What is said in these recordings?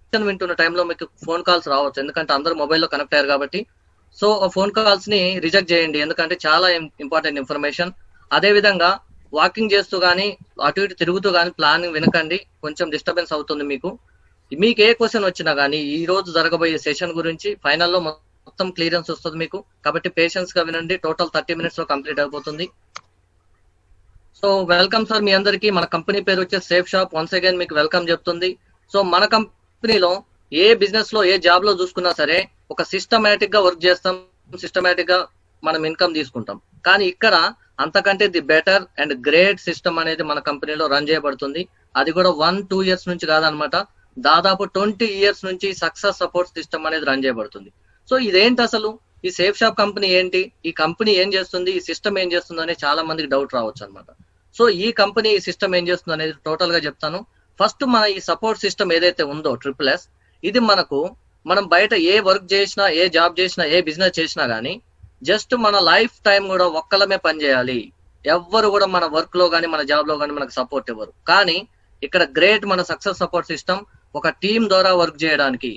Session వింటున్న టైంలో మీకు ఫోన్ కాల్స్ రావచ్చు, ఎందుకంటే అందరూ మొబైల్లో కనెక్ట్ అయ్యారు కాబట్టి. సో ఆ ఫోన్ కాల్స్ ని రిజెక్ట్ చేయండి, ఎందుకంటే చాలా ఇంపార్టెంట్ ఇన్ఫర్మేషన్. అదే విధంగా వాకింగ్ చేస్తూ కానీ అటు ఇటు తిరుగుతూ కానీ ప్లానింగ్ వినకండి, కొంచెం డిస్టర్బెన్స్ అవుతుంది మీకు. మీకు ఏ క్వశ్చన్ వచ్చినా కానీ ఈ రోజు జరగబోయే సెషన్ గురించి ఫైనల్లో మొత్తం క్లియరెన్స్ వస్తుంది మీకు. కాబట్టి పేషెన్స్ గా వినండి, టోటల్ 30 minutes లో కంప్లీట్ అయిపోతుంది. సో వెల్కమ్ సార్ మీ అందరికి. మన కంపెనీ పేరు వచ్చే సేఫ్ షాప్. వన్స్ అగైన్ మీకు వెల్కమ్ చెప్తుంది. సో మన కంపెనీలో ఏ బిజినెస్ లో ఏ జాబ్ లో చూసుకున్నా సరే ఒక సిస్టమేటిక్ గా వర్క్ చేస్తాం, సిస్టమేటిక్ గా మనం ఇన్కమ్ తీసుకుంటాం. కానీ ఇక్కడ అంతకంటే the better and grade system అనేది మన కంపెనీలో రన్ చేయబడుతుంది. అది కూడా 1-2 years నుంచి కాదనమాట, దాదాపు 20 years నుంచి సక్సెస్ సపోర్ట్ సిస్టమ్ అనేది రన్ చేయబడుతుంది. సో ఇదేంటి అసలు, ఈ సేఫ్ షాప్ కంపెనీ ఏంటి, ఈ కంపెనీ ఏం చేస్తుంది, ఈ సిస్టమ్ ఏం చేస్తుంది అనేది చాలా మందికి డౌట్ రావచ్చు అనమాట. సో ఈ కంపెనీ ఈ సిస్టమ్ ఏం చేస్తుంది అనేది టోటల్ గా చెప్తాను. ఫస్ట్ మన ఈ సపోర్ట్ సిస్టమ్ ఏదైతే ఉందో SSS, ఇది మనం బయట ఏ వర్క్ చేసినా, ఏ జాబ్ చేసినా, ఏ బిజినెస్ చేసినా గానీ జస్ట్ మన లైఫ్ టైం కూడా ఒక్కలమే పని చేయాలి. ఎవ్వరు కూడా మన వర్క్ లో కానీ మన జాబ్ లో కానీ మనకు సపోర్ట్ ఇవ్వరు. కానీ ఇక్కడ గ్రేట్ మన సక్సెస్ సపోర్ట్ సిస్టమ్ ఒక టీం ద్వారా వర్క్ చేయడానికి,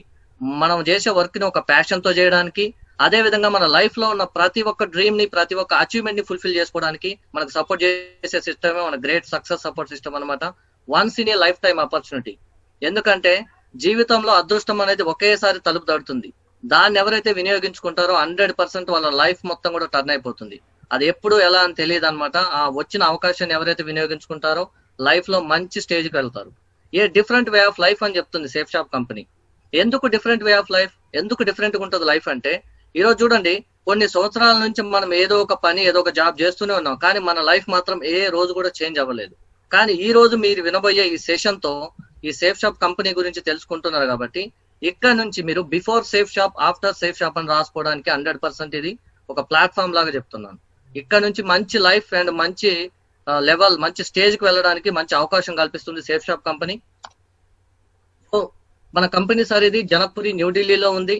మనం చేసే వర్క్ ని ఒక ప్యాషన్ తో చేయడానికి, అదే విధంగా మన లైఫ్ లో ఉన్న ప్రతి ఒక్క డ్రీమ్ ని, ప్రతి ఒక్క అచీవ్మెంట్ ని ఫుల్ఫిల్ చేసుకోవడానికి మనకు సపోర్ట్ చేసే సిస్టమే మన గ్రేట్ సక్సెస్ సపోర్ట్ సిస్టమ్ అనమాట. Once in a life time opportunity. ఎందుకంటే జీవితంలో అదృష్టం అనేది ఒకేసారి తలుపు తడుతుంది. దాన్ని ఎవరైతే వినియోగించుకుంటారో 100% వాళ్ళ లైఫ్ మొత్తం కూడా టర్న్ అయిపోతుంది. అది ఎప్పుడు ఎలా అని తెలియదు అనమాట. ఆ వచ్చిన అవకాశాన్ని ఎవరైతే వినియోగించుకుంటారో లైఫ్ లో మంచి స్టేజ్కి వెళ్తారు. A different way of life అని చెప్తుంది సేఫ్ షాప్ కంపెనీ. ఎందుకు డిఫరెంట్ వే ఆఫ్ లైఫ్, ఎందుకు డిఫరెంట్ గా ఉంటుంది లైఫ్ అంటే, ఈరోజు చూడండి, కొన్ని సంవత్సరాల నుంచి మనం ఏదో ఒక పని, ఏదో ఒక జాబ్ చేస్తూనే ఉన్నాం, కానీ మన లైఫ్ మాత్రం ఏ రోజు కూడా చేంజ్ అవ్వలేదు. కానీ ఈ రోజు మీరు వినబోయే ఈ సెషన్ తో ఈ సేఫ్ షాప్ కంపెనీ గురించి తెలుసుకుంటున్నారు కాబట్టి ఇక్కడ నుంచి మీరు before safe shop, after safe shop అని రాసుకోవడానికి 100% ఇది ఒక ప్లాట్ఫామ్ లాగా చెప్తున్నాను. ఇక్కడ నుంచి మంచి లైఫ్ అండ్ మంచి లెవెల్, మంచి స్టేజ్ కి వెళ్ళడానికి మంచి అవకాశం కల్పిస్తుంది సేఫ్ షాప్ కంపెనీ. సో మన కంపెనీ సార్ ఇది జనక్పురి, న్యూఢిల్లీలో ఉంది.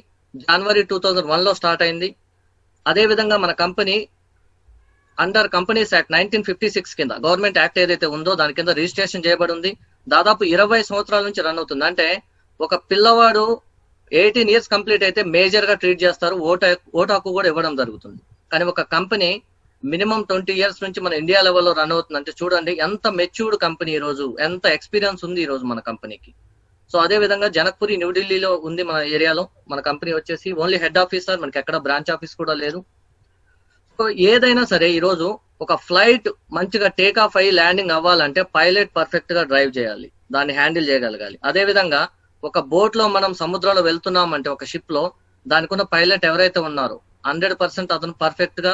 January 2001 లో స్టార్ట్ అయింది. అదే విధంగా మన కంపెనీ అండర్ కంపెనీస్ యాక్ట్ 1956 కింద, గవర్నమెంట్ యాక్ట్ ఏదైతే ఉందో దాని కింద రిజిస్ట్రేషన్ చేయబడి ఉంది. దాదాపు 20 సంవత్సరాల నుంచి రన్ అవుతుంది. అంటే ఒక పిల్లవాడు 18 years కంప్లీట్ అయితే మేజర్ గా ట్రీట్ చేస్తారు, ఓటు హక్కు కూడా ఇవ్వడం జరుగుతుంది. కానీ ఒక కంపెనీ మినిమం 20 years నుంచి మన ఇండియా లెవెల్లో రన్ అవుతుంది. అంటే చూడండి ఎంత మెచ్యూర్డ్ కంపెనీ, ఈ రోజు ఎంత ఎక్స్పీరియన్స్ ఉంది ఈ రోజు మన కంపెనీకి. సో అదే విధంగా జనక్పురి, న్యూఢిల్లీలో ఉంది మన ఏరియాలో. మన కంపెనీ వచ్చేసి ఓన్లీ హెడ్ ఆఫీస్ సార్, మనకి ఎక్కడ బ్రాంచ్ ఆఫీస్ కూడా లేదు. సో ఏదైనా సరే ఈ రోజు ఒక ఫ్లైట్ మంచిగా టేక్ ఆఫ్ అయ్యి ల్యాండింగ్ అవ్వాలంటే పైలట్ పర్ఫెక్ట్ గా డ్రైవ్ చేయాలి, దాన్ని హ్యాండిల్ చేయగలగాలి. అదే విధంగా ఒక బోట్ లో మనం సముద్రంలో వెళ్తున్నామంటే, ఒక షిప్ లో దానికున్న పైలట్ ఎవరైతే ఉన్నారో 100% అతను పర్ఫెక్ట్ గా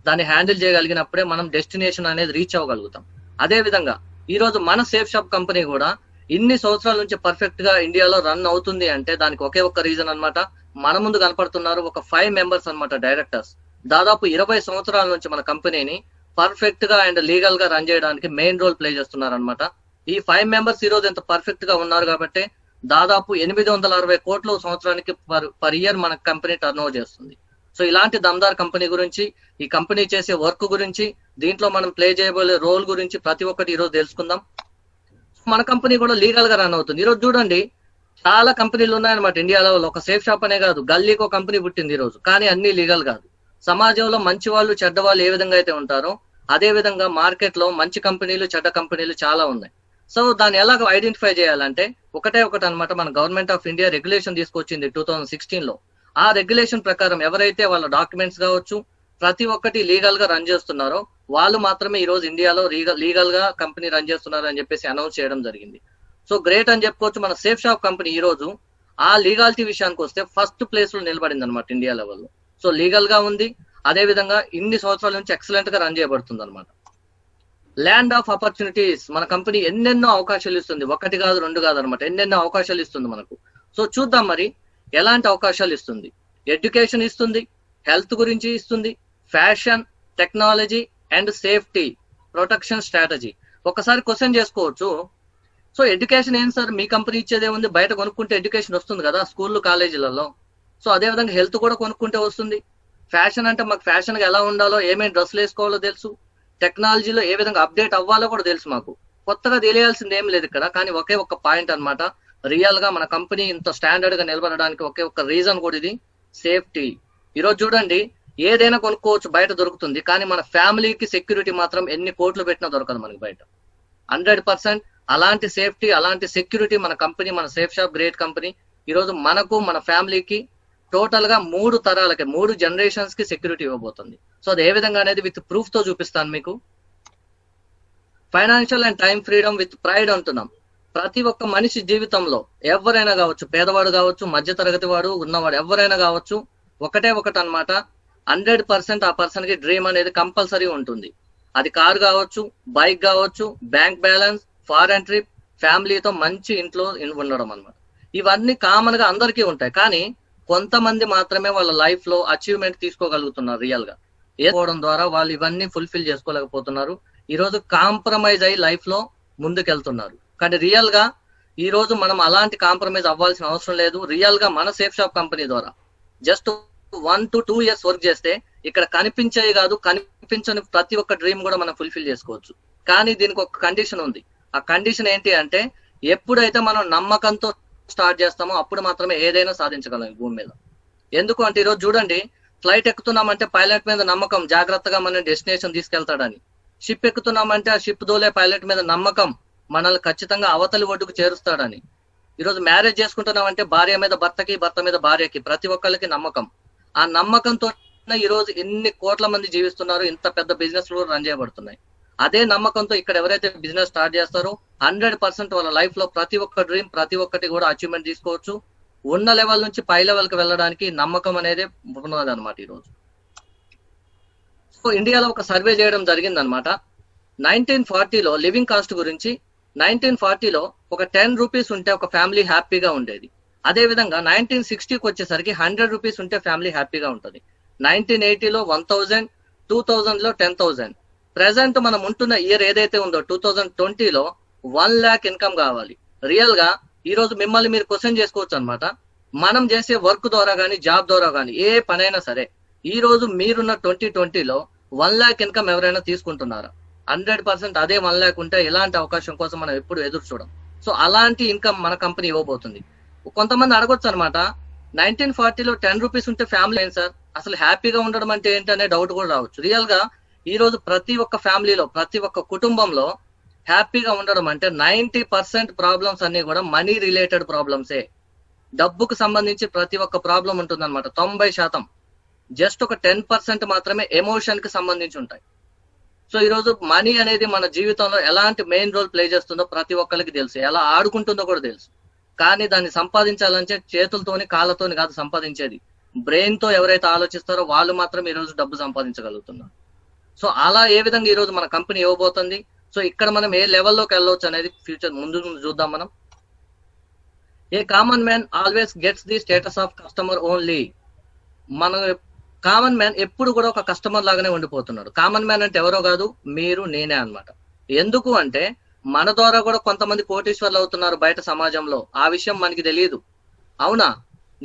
దాన్ని హ్యాండిల్ చేయగలిగినప్పుడే మనం డెస్టినేషన్ అనేది రీచ్ అవ్వగలుగుతాం. అదే విధంగా ఈ రోజు మన సేఫ్ షాప్ కంపెనీ కూడా ఇన్ని సంవత్సరాల నుంచి పర్ఫెక్ట్ గా ఇండియాలో రన్ అవుతుంది అంటే దానికి ఒకే ఒక్క రీజన్ అన్నమాట. మన ముందు కనపడుతున్నారు ఒక 5 members అన్నమాట, డైరెక్టర్స్. దాదాపు 20 సంవత్సరాల నుంచి మన కంపెనీని పర్ఫెక్ట్ గా అండ్ లీగల్ గా రన్ చేయడానికి మెయిన్ రోల్ ప్లే చేస్తున్నారు అనమాట. ఈ 5 members ఈ రోజు ఎంత పర్ఫెక్ట్ గా ఉన్నారు కాబట్టి దాదాపు 860 కోట్లు సంవత్సరానికి పర్ ఇయర్ మన కంపెనీ టర్న్ ఓవర్ చేస్తుంది. సో ఇలాంటి దమ్దార్ కంపెనీ గురించి, ఈ కంపెనీ చేసే వర్క్ గురించి, దీంట్లో మనం ప్లే చేయబోయే రోల్ గురించి ప్రతి ఒక్కటి ఈ రోజు తెలుసుకుందాం. మన కంపెనీ కూడా లీగల్ గా రన్ అవుతుంది. ఈ రోజు చూడండి చాలా కంపెనీలు ఉన్నాయన్నమాట ఇండియాలో. ఒక సేఫ్ షాప్ అనే కాదు, గల్లీకి ఒక కంపెనీ పుట్టింది ఈ రోజు, కానీ అన్ని లీగల్ కాదు. సమాజంలో మంచి వాళ్ళు, చెడ్డ వాళ్ళు ఏ విధంగా అయితే ఉంటారో అదే విధంగా మార్కెట్ లో మంచి కంపెనీలు, చెడ్డ కంపెనీలు చాలా ఉన్నాయి. సో దాన్ని ఎలా ఐడెంటిఫై చేయాలంటే ఒకటే ఒకటి అనమాట. మన గవర్నమెంట్ ఆఫ్ ఇండియా రెగ్యులేషన్ తీసుకొచ్చింది 2016 లో. ఆ రెగ్యులేషన్ ప్రకారం ఎవరైతే వాళ్ళ డాక్యుమెంట్స్ కావచ్చు ప్రతి ఒక్కటి లీగల్ గా రన్ చేస్తున్నారో వాళ్ళు మాత్రమే ఈ రోజు ఇండియాలో లీగల్ గా కంపెనీ రన్ చేస్తున్నారు అని చెప్పేసి అనౌన్స్ చేయడం జరిగింది. సో గ్రేట్ అని చెప్పుకోవచ్చు. మన సేఫ్ షాప్ కంపెనీ ఈ రోజు ఆ లీగాలిటీ విషయానికి వస్తే ఫస్ట్ ప్లేస్ లో నిలబడింది అనమాట ఇండియా లెవెల్లో. సో లీగల్ గా ఉంది, అదే విధంగా ఇన్ని సంవత్సరాల నుంచి ఎక్సలెంట్ గా రన్ చేయబడుతుంది అనమాట. ల్యాండ్ ఆఫ్ ఆపర్చునిటీస్, మన కంపెనీ ఎన్నెన్నో అవకాశాలు ఇస్తుంది. ఒకటి కాదు, రెండు కాదు అనమాట, ఎన్నెన్నో అవకాశాలు ఇస్తుంది మనకు. సో చూద్దాం మరి ఎలాంటి అవకాశాలు ఇస్తుంది. ఎడ్యుకేషన్ ఇస్తుంది, హెల్త్ గురించి ఇస్తుంది, fashion, technology and safety, protection strategy. ఒకసారి క్వశ్చన్ చేసుకోవచ్చు, సో ఎడ్యుకేషన్ ఏం సార్ మీ కంపెనీ ఇచ్చేదే ఉంది, బయట కొనుక్కుంటే ఎడ్యుకేషన్ వస్తుంది కదా స్కూళ్ళు కాలేజీలలో. సో అదే విధంగా హెల్త్ కూడా కొనుక్కుంటే వస్తుంది. ఫ్యాషన్ అంటే మాకు ఫ్యాషన్ గా ఎలా ఉండాలో, ఏమేమి డ్రెస్సులు వేసుకోవాలో తెలుసు. టెక్నాలజీలో ఏ విధంగా అప్డేట్ అవ్వాలో కూడా తెలుసు మాకు. కొత్తగా తెలియాల్సింది ఏం లేదు ఇక్కడ, కానీ ఒకే ఒక్క పాయింట్ అన్నమాట, రియల్ గా మన కంపెనీ ఇంత స్టాండర్డ్ గా నిలబడడానికి ఒకే ఒక రీజన్ కూడా ఇది, సేఫ్టీ. ఈరోజు చూడండి, ఏదైనా కొనుక్కోవచ్చు, బయట దొరుకుతుంది, కానీ మన ఫ్యామిలీకి సెక్యూరిటీ మాత్రం ఎన్ని కోట్లు పెట్టినా దొరకదు మనకి బయట. 100% అలాంటి సేఫ్టీ, అలాంటి సెక్యూరిటీ మన కంపెనీ, మన సేఫ్ షాప్ గ్రేట్ కంపెనీ ఈరోజు మనకు, మన ఫ్యామిలీకి టోటల్ గా 3 తరాలకి, 3 జనరేషన్స్ కి సెక్యూరిటీ ఇవ్వబోతుంది. సో అది ఏ విధంగా అనేది విత్ ప్రూఫ్ తో చూపిస్తాను మీకు. Financial and time freedom with pride అంటున్నాం. ప్రతి ఒక్క మనిషి జీవితంలో ఎవరైనా కావచ్చు, పేదవాడు కావచ్చు, మధ్య తరగతి వాడు, ఉన్నవాడు, ఎవరైనా కావచ్చు, ఒకటే ఒకటి అన్నమాట, 100% ఆ పర్సన్ కి డ్రీమ్ అనేది కంపల్సరీ ఉంటుంది. అది కార్ కావచ్చు, బైక్ కావచ్చు, బ్యాంక్ బ్యాలెన్స్, ఫారెన్ ట్రిప్, ఫ్యామిలీతో మంచి ఇంట్లో ఉండడం అన్నమాట. ఇవన్నీ కామన్ గా అందరికీ ఉంటాయి, కానీ కొంతమంది మాత్రమే వాళ్ళ లైఫ్ లో అచీవ్మెంట్ తీసుకోగలుగుతున్నారు. రియల్ గా ఏదోవడం ద్వారా వాళ్ళు ఇవన్నీ ఫుల్ఫిల్ చేసుకోలేకపోతున్నారు. ఈ రోజు కాంప్రమైజ్ అయ్యి లైఫ్ లో ముందుకెళ్తున్నారు. కానీ రియల్ గా ఈ రోజు మనం అలాంటి కాంప్రమైజ్ అవ్వాల్సిన అవసరం లేదు. రియల్ గా మన సేఫ్ షాప్ కంపెనీ ద్వారా జస్ట్ 1 to 2 years వర్క్ చేస్తే ఇక్కడ కనిపించేవి కాదు, కనిపించని ప్రతి ఒక్క డ్రీమ్ కూడా మనం ఫుల్ఫిల్ చేసుకోవచ్చు. కానీ దీనికి ఒక కండిషన్ ఉంది. ఆ కండిషన్ ఏంటి అంటే, ఎప్పుడైతే మనం నమ్మకంతో స్టార్ట్ చేస్తామో అప్పుడు మాత్రమే ఏదైనా సాధించగలం ఈ భూమి మీద. ఎందుకు అంటే ఈరోజు చూడండి, ఫ్లైట్ ఎక్కుతున్నామంటే పైలట్ మీద నమ్మకం, జాగ్రత్తగా మన డెస్టినేషన్ తీసుకెళ్తాడని. షిప్ ఎక్కుతున్నామంటే ఆ షిప్ దోలే పైలట్ మీద నమ్మకం, మనల్ని ఖచ్చితంగా అవతలి ఒడ్డుకు చేరుస్తాడని. ఈరోజు మ్యారేజ్ చేసుకుంటున్నామంటే భార్య మీద భర్తకి, భర్త మీద భార్యకి, ప్రతి ఒక్కరికి నమ్మకం. ఆ నమ్మకంతో ఈ రోజు ఎన్ని కోట్ల మంది జీవిస్తున్నారు, ఇంత పెద్ద బిజినెస్ లో రన్ చేయబడుతున్నాయి. అదే నమ్మకంతో ఇక్కడ ఎవరైతే బిజినెస్ స్టార్ట్ చేస్తారో 100% వాళ్ళ లైఫ్ లో ప్రతి ఒక్క డ్రీమ్, ప్రతి ఒక్కటి కూడా అచీవ్మెంట్ తీసుకోవచ్చు. ఉన్న లెవెల్ నుంచి పై లెవెల్ కి వెళ్ళడానికి నమ్మకం అనేది ఉన్నది అనమాట. ఈరోజు సో ఇండియాలో ఒక సర్వే చేయడం జరిగింది అనమాట. 1940లో లివింగ్ కాస్ట్ గురించి, 1940లో ఒక 10 రూపీస్ ఉంటే ఒక ఫ్యామిలీ హ్యాపీగా ఉండేది. అదే విధంగా 1960కి వచ్చేసరికి 100 రూపీస్ ఉంటే ఫ్యామిలీ హ్యాపీగా ఉంటుంది. 1980లో 1000, 2000లో 10,000. ప్రెసెంట్ మనం ఉంటున్న ఇయర్ ఏదైతే ఉందో 2020లో 1 lakh ఇన్కమ్ కావాలి. రియల్ గా ఈ రోజు మిమ్మల్ని మీరు క్వశ్చన్ చేసుకోవచ్చు అనమాట. మనం చేసే వర్క్ ద్వారా కానీ, జాబ్ ద్వారా కానీ, ఏ పనైనా సరే, ఈ రోజు మీరున్న 2020లో 1 lakh ఇన్కమ్ ఎవరైనా తీసుకుంటున్నారా? 100% అదే 1 lakh ఉంటే ఎలాంటి అవకాశం కోసం మనం ఎప్పుడు ఎదురు చూడం. సో అలాంటి ఇన్కమ్ మన కంపెనీ ఇవ్వబోతుంది. కొంతమంది అడగొచ్చు అనమాట, 1940లో 10 రూపీస్ ఉంటే ఫ్యామిలీ ఏంటి సార్, అసలు హ్యాపీగా ఉండడం అంటే ఏంటి అనే డౌట్ కూడా రావచ్చు. రియల్ గా ఈ రోజు ప్రతి ఒక్క ఫ్యామిలీలో, ప్రతి ఒక్క కుటుంబంలో హ్యాపీగా ఉండడం అంటే 90% ప్రాబ్లమ్స్ అన్ని కూడా మనీ రిలేటెడ్ ప్రాబ్లమ్సే. డబ్బుకు సంబంధించి ప్రతి ఒక్క ప్రాబ్లం ఉంటుంది అనమాట. 90% జస్ట్ ఒక 10% మాత్రమే ఎమోషన్ కి సంబంధించి ఉంటాయి. సో ఈ రోజు మనీ అనేది మన జీవితంలో ఎలాంటి మెయిన్ రోల్ ప్లే చేస్తుందో ప్రతి ఒక్కరికి తెలుసు, ఎలా ఆడుకుంటుందో కూడా తెలుసు. కానీ దాన్ని సంపాదించాలంటే చేతులతోని, కాళ్ళతోని కాదు సంపాదించేది, బ్రెయిన్ తో ఎవరైతే ఆలోచిస్తారో వాళ్ళు మాత్రం ఈ రోజు డబ్బు సంపాదించగలుగుతున్నారు. సో అలా ఏ విధంగా ఈ రోజు మన కంపెనీ ఇవ్వబోతుంది. సో ఇక్కడ మనం ఏ లెవెల్లోకి వెళ్ళవచ్చు అనేది ఫ్యూచర్ ముందు చూద్దాం మనం. A common man always gets the status of customer only. మన కామన్ మ్యాన్ ఎప్పుడు కూడా ఒక కస్టమర్ లాగానే ఉండిపోతున్నాడు. కామన్ మ్యాన్ అంటే ఎవరో కాదు, మీరు, నేనే అన్నమాట. ఎందుకు అంటే మన ద్వారా కూడా కొంతమంది కోటీశ్వర్లు అవుతున్నారు బయట సమాజంలో. ఆ విషయం మనకి తెలియదు. అవునా?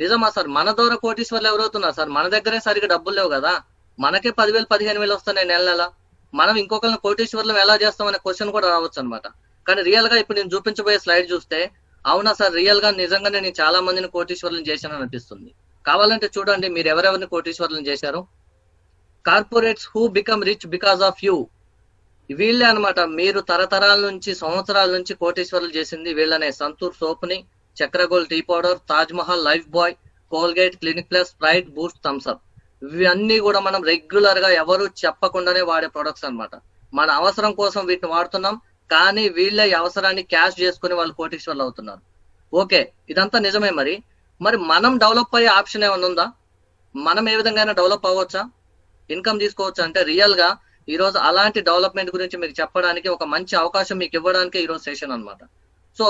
నిజమా సార్? మన ద్వారా కోటీశ్వర్లు ఎవరవుతున్నారు సార్? మన దగ్గరే సరిగా డబ్బులు లేవు కదా, మనకే 10,000, 15,000 వస్తున్నాయి నెల నెల. మనం ఇంకొకరిని కోటీశ్వర్లు ఎలా చేస్తామనే క్వశ్చన్ కూడా రావచ్చు అనమాట. కానీ రియల్ గా ఇప్పుడు నేను చూపించబోయే స్లైడ్ చూస్తే, అవునా సార్, రియల్ గా నిజంగానే నేను చాలా మందిని కోటీశ్వర్లను చేశానని అనిపిస్తుంది. కావాలంటే చూడండి మీరు ఎవరెవరిని కోటీశ్వర్లను చేశారు. Corporates who become rich because of you. వీళ్ళే అనమాట. మీరు తరతరాల నుంచి, సంవత్సరాల నుంచి కోటీశ్వర్లు చేసింది వీళ్ళనే. సంతూర్ సోప్ ని, Chakra Gold tea powder, Taj Mahal, Lifebuoy, Colgate, Clinic Plus, Sprite, Boost, Thums Up, ఇవన్నీ కూడా మనం రెగ్యులర్ గా ఎవరు చెప్పకుండానే వాడే ప్రొడక్ట్స్ అనమాట. మన అవసరం కోసం వీటిని వాడుతున్నాం, కానీ వీళ్ళ అవసరాన్ని క్యాష్ చేసుకుని వాళ్ళు కోటీశ్వర్లు అవుతున్నారు. ఓకే, ఇదంతా నిజమే. మరి మనం డెవలప్ అయ్యే ఆప్షన్ ఏమైనా ఉందా? మనం ఏ విధంగా డెవలప్ అవ్వచ్చా, ఇన్కమ్ తీసుకోవచ్చా అంటే, రియల్ గా ఈ రోజు అలాంటి డెవలప్మెంట్ గురించి మీకు చెప్పడానికి ఒక మంచి అవకాశం మీకు ఇవ్వడానికి ఈ రోజు సెషన్ అనమాట. సో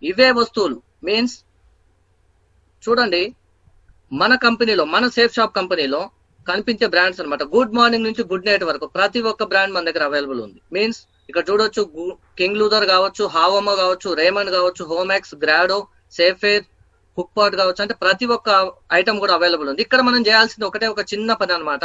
ఇవే వస్తువులు మీన్స్ చూడండి, మన కంపెనీలో, మన సేఫ్ షాప్ కంపెనీలో కనిపించే బ్రాండ్స్ అనమాట. గుడ్ మార్నింగ్ నుంచి గుడ్ నైట్ వరకు ప్రతి ఒక్క బ్రాండ్ మన దగ్గర అవైలబుల్ ఉంది. మీన్స్ ఇక్కడ చూడొచ్చు, కింగ్ లూథర్ కావచ్చు, హావోమో కావచ్చు, రేమండ్ కావచ్చు, హోమెక్స్, గ్రాడో, సేఫేర్, హుక్ పాట్ కావచ్చు, అంటే ప్రతి ఒక్క ఐటమ్ కూడా అవైలబుల్ ఉంది. ఇక్కడ మనం చేయాల్సింది ఒకటే ఒక చిన్న పని అనమాట.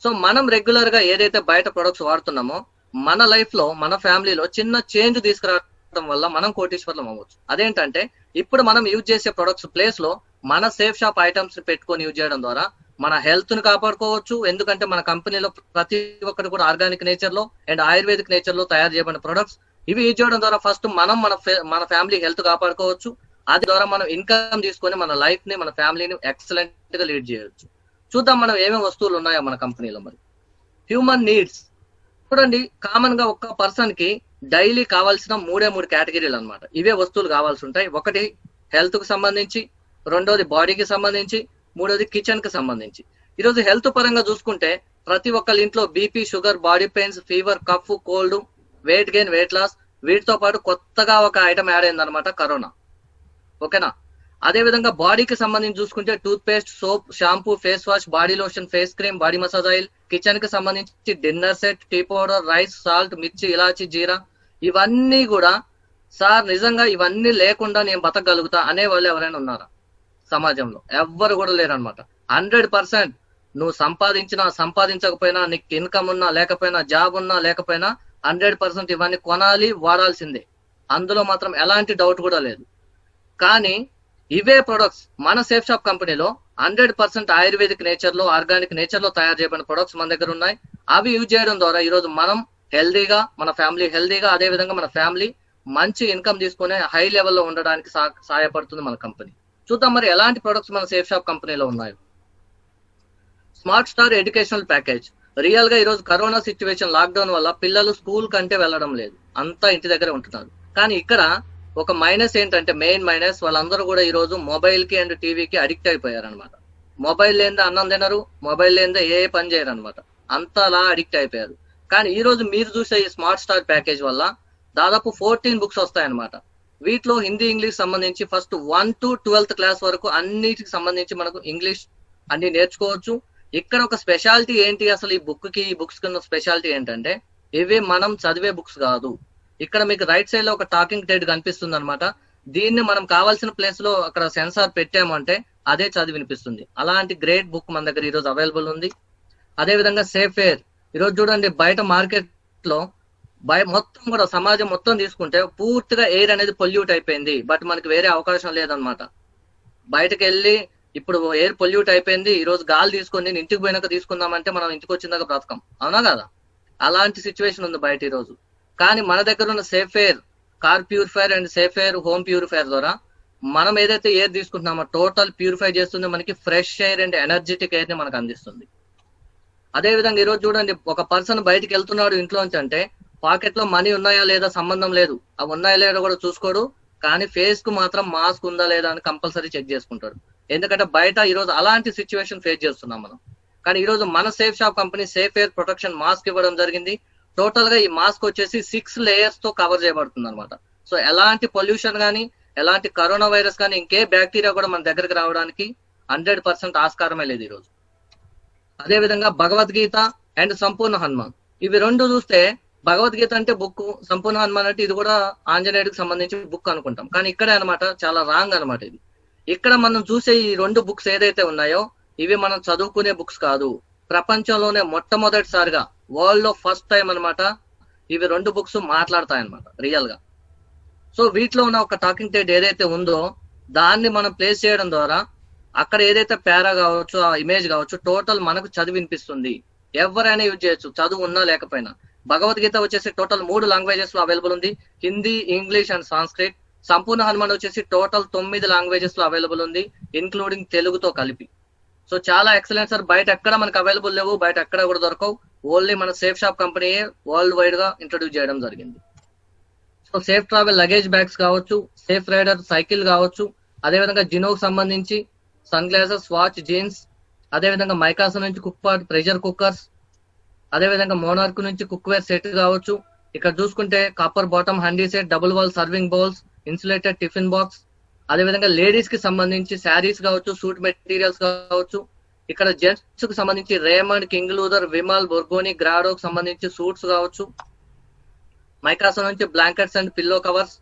సో మనం రెగ్యులర్ గా ఏదైతే బయట ప్రొడక్ట్స్ వాడుతున్నామో మన లైఫ్ లో, మన ఫ్యామిలీలో చిన్న చేంజ్ తీసుకురావడం వల్ల మనం కోటీశ్వర్లం అవ్వచ్చు. అదేంటంటే ఇప్పుడు మనం యూజ్ చేసే ప్రొడక్ట్స్ ప్లేస్ లో మన సేఫ్ షాప్ ఐటమ్స్ పెట్టుకొని యూజ్ చేయడం ద్వారా మన హెల్త్ ని కాపాడుకోవచ్చు. ఎందుకంటే మన కంపెనీలో ప్రతి ఒక్కటి కూడా ఆర్గానిక్ నేచర్ లో అండ్ ఆయుర్వేదిక్ నేచర్ లో తయారు చేయబడిన ప్రొడక్ట్స్. ఇవి యూజ్ చేయడం ద్వారా ఫస్ట్ మనం మన ఫ్యామిలీ హెల్త్ కాపాడుకోవచ్చు. అది ద్వారా మనం ఇన్కమ్ తీసుకొని మన లైఫ్ ని మన ఫ్యామిలీని ఎక్సలెంట్ గా లీడ్ చేయొచ్చు. చూద్దాం మనం ఏమేమి వస్తువులు ఉన్నాయో మన కంపెనీలో. మరి హ్యూమన్ నీడ్స్ చూడండి, కామన్ గా ఒక్క పర్సన్ కి డైలీ కావాల్సిన మూడు కేటగిరీలు అన్నమాట. ఇవే వస్తువులు కావాల్సి ఉంటాయి. ఒకటి హెల్త్ కు సంబంధించి, రెండోది బాడీకి సంబంధించి, మూడోది కిచెన్ కి సంబంధించి. ఈరోజు హెల్త్ పరంగా చూసుకుంటే ప్రతి ఒక్కరి ఇంట్లో BP, sugar, body pains, fever, cough, cold, weight gain, weight loss, వీటితో పాటు కొత్తగా ఒక ఐటమ్ యాడ్ అయిందనమాట, కరోనా. ఓకేనా? అదే విధంగా బాడీకి సంబంధించి చూసుకుంటే toothpaste, soap, shampoo, face wash, body lotion, face cream, body massage oil. Kitchen కి సంబంధించి dinner set, tea powder, rice, salt, మిర్చి, ఇలాచి, జీరా. ఇవన్నీ కూడా సార్ నిజంగా ఇవన్నీ లేకుండా నేను బతకగలుగుతా అనే వాళ్ళు ఎవరైనా ఉన్నారా సమాజంలో? ఎవ్వరు కూడా లేరనమాట. 100% నువ్వు సంపాదించకపోయినా, నీకు ఇన్కమ్ ఉన్నా లేకపోయినా, జాబ్ ఉన్నా లేకపోయినా 100% ఇవన్నీ కొనాలి, వాడాల్సిందే. అందులో మాత్రం ఎలాంటి డౌట్ కూడా లేదు. కానీ ఇవే ప్రొడక్ట్స్ మన సేఫ్ షాప్ కంపెనీలో 100% ఆయుర్వేదిక్ నేచర్ లో, ఆర్గానిక్ నేచర్ లో తయారు చేయబడిన ప్రొడక్ట్స్ మన దగ్గర ఉన్నాయి. అవి యూజ్ చేయడం ద్వారా ఈరోజు మనం హెల్దీగా, మన ఫ్యామిలీ హెల్దీగా, అదే విధంగా మన ఫ్యామిలీ మంచి ఇన్కమ్ తీసుకునే హై లెవెల్లో ఉండడానికి సహాయపడుతుంది మన కంపెనీ. చూద్దాం మరి ఎలాంటి ప్రొడక్ట్స్ మన సేఫ్ షాప్ కంపెనీలో ఉన్నాయో. Smart star educational package. Real గా ఈరోజు కరోనా సిచ్యువేషన్, లాక్డౌన్ వల్ల పిల్లలు స్కూల్ కంటే వెళ్ళడం లేదు, అంతా ఇంటి దగ్గర ఉంటున్నారు. కానీ ఇక్కడ ఒక మైనస్ ఏంటంటే, మెయిన్ మైనస్, వాళ్ళందరూ కూడా ఈ రోజు మొబైల్ కి అండ్ టీవీకి అడిక్ట్ అయిపోయారు అనమాట. మొబైల్ లేనిదే అన్నం తినరు, మొబైల్ లేనిదే ఏ పని చేయరు అనమాట. అంతలా అడిక్ట్ అయిపోయారు. కానీ ఈ రోజు మీరు చూసే ఈ స్మార్ట్ స్టార్ ప్యాకేజ్ వల్ల దాదాపు 14 బుక్స్ వస్తాయన్నమాట. వీటిలో హిందీ, ఇంగ్లీష్ సంబంధించి ఫస్ట్ 1 to 12th క్లాస్ వరకు అన్నిటికి సంబంధించి మనకు ఇంగ్లీష్ అన్ని నేర్చుకోవచ్చు. ఇక్కడ ఒక స్పెషాలిటీ ఏంటి, అసలు ఈ బుక్స్ కింద స్పెషాలిటీ ఏంటంటే, ఇవి మనం చదివే బుక్స్ కాదు. ఇక్కడ మీకు రైట్ సైడ్ లో ఒక టాకింగ్ టెడ్ కనిపిస్తుంది అనమాట. దీన్ని మనం కావాల్సిన ప్లేస్ లో అక్కడ సెన్సార్ పెట్టామంటే అదే చదివి వినిపిస్తుంది. అలాంటి గ్రేట్ బుక్ మన దగ్గర ఈరోజు అవైలబుల్ ఉంది. అదే విధంగా సేఫ్ ఎయిర్. ఈరోజు చూడండి, బయట మార్కెట్ లో మొత్తం కూడా సమాజం మొత్తం తీసుకుంటే పూర్తిగా ఎయిర్ అనేది పొల్యూట్ అయిపోయింది. బట్ మనకి వేరే అవకాశం లేదనమాట. బయటకు వెళ్ళి ఇప్పుడు ఎయిర్ పొల్యూట్ అయిపోయింది, ఈ రోజు గాలి తీసుకొని నేను ఇంటికి పోయినాక తీసుకుందామంటే మనం ఇంటికి వచ్చిందాక బ్రతకం, అవునా కదా? అలాంటి సిచ్యువేషన్ ఉంది బయట ఈ రోజు. కానీ మన దగ్గర ఉన్న safe air car purifier and safe air home purifier ద్వారా మనం ఏదైతే ఎయిర్ తీసుకుంటున్నామో టోటల్ ప్యూరిఫై చేస్తుంది, మనకి fresh air and energetic air ని మనకు అందిస్తుంది. అదే విధంగా ఈ రోజు చూడండి, ఒక పర్సన్ బయటికి వెళ్తున్నాడు ఇంట్లోంచి అంటే పాకెట్ లో మనీ ఉన్నాయా లేదా సంబంధం లేదు, అవి ఉన్నాయా లేదా కూడా చూసుకోడు. కానీ ఫేస్ కు మాత్రం మాస్క్ ఉందా లేదా అని కంపల్సరీ చెక్ చేసుకుంటాడు. ఎందుకంటే బయట ఈ రోజు అలాంటి సిచ్యువేషన్ ఫేస్ చేస్తున్నాం మనం. కానీ ఈ రోజు మన safe shop company safe air protection mask ఇవ్వడం జరిగింది. టోటల్ గా ఈ మాస్క్ వచ్చేసి 6 లేయర్స్ తో కవర్ చేయబడుతుంది అనమాట. సో ఎలాంటి పొల్యూషన్ కానీ, ఎలాంటి కరోనా వైరస్ కానీ, ఇంకే బ్యాక్టీరియా కూడా మన దగ్గరికి రావడానికి 100% ఆస్కారమే లేదు ఈ రోజు. అదే విధంగా భగవద్గీత అండ్ సంపూర్ణ హనుమాన్, ఇవి రెండు చూస్తే భగవద్గీత అంటే బుక్, సంపూర్ణ హనుమాన్ అంటే ఇది కూడా ఆంజనేయుడికి సంబంధించి బుక్ అనుకుంటాం. కానీ ఇక్కడే అనమాట చాలా రాంగ్ అనమాట ఇది. ఇక్కడ మనం చూసే ఈ 2 బుక్స్ ఏదైతే ఉన్నాయో ఇవి మనం చదువుకునే బుక్స్ కాదు. ప్రపంచంలోనే మొట్టమొదటిసారిగా వరల్డ్ లో ఫస్ట్ టైం అనమాట ఇవి 2 బుక్స్ మాట్లాడతాయన్నమాట రియల్ గా. సో వీటిలో ఉన్న ఒక టాకింగ్ టెడ్ ఏదైతే ఉందో దాన్ని మనం ప్లేస్ చేయడం ద్వారా అక్కడ ఏదైతే పేరా కావచ్చు, ఆ ఇమేజ్ కావచ్చు, టోటల్ మనకు చదివి వినిపిస్తుంది. ఎవరైనా యూజ్ చేయొచ్చు, చదువు ఉన్నా లేకపోయినా. భగవద్గీత వచ్చేసి టోటల్ 3 లాంగ్వేజెస్ లో అవైలబుల్ ఉంది, హిందీ, ఇంగ్లీష్ అండ్ సాంస్క్రిట్. సంపూర్ణ హనుమాన్ వచ్చేసి టోటల్ 9 లాంగ్వేజెస్ లో అవైలబుల్ ఉంది, ఇన్క్లూడింగ్ తెలుగుతో కలిపి. సో చాలా ఎక్సలెంట్ సార్. బయట ఎక్కడ మనకు అవైలబుల్ లేవు, బయట ఎక్కడ కూడా దొరకవు. ఓన్లీ మన safe shop company world wide గా ఇంట్రొడ్యూస్ చేయడం జరిగింది. So safe travel luggage bags కావచ్చు, సేఫ్ రైడర్ సైకిల్ కావచ్చు, అదేవిధంగా జినోకి సంబంధించి సన్ గ్లాసెస్, వాచ్, జీన్స్, అదేవిధంగా మైకాసా నుంచి కుక్పాట్ ప్రెషర్ కుక్కర్స్, అదేవిధంగా మోనార్క్ నుంచి కుక్వేర్ సెట్ కావచ్చు. ఇక్కడ చూసుకుంటే copper bottom handi set, double wall serving bowls, insulated tiffin box, అదేవిధంగా లేడీస్ కి సంబంధించి శారీస్ కావచ్చు, సూట్ మెటీరియల్స్ కావచ్చు. ఇక్కడ జెంట్స్ కి సంబంధించి రేమండ్, కింగ్ లూథర్, విమల్, బొర్గోని, గ్రాడోకి సంబంధించి సూట్స్ కావచ్చు. మైకాసా నుంచి బ్లాంకెట్స్ అండ్ పిల్లో కవర్స్,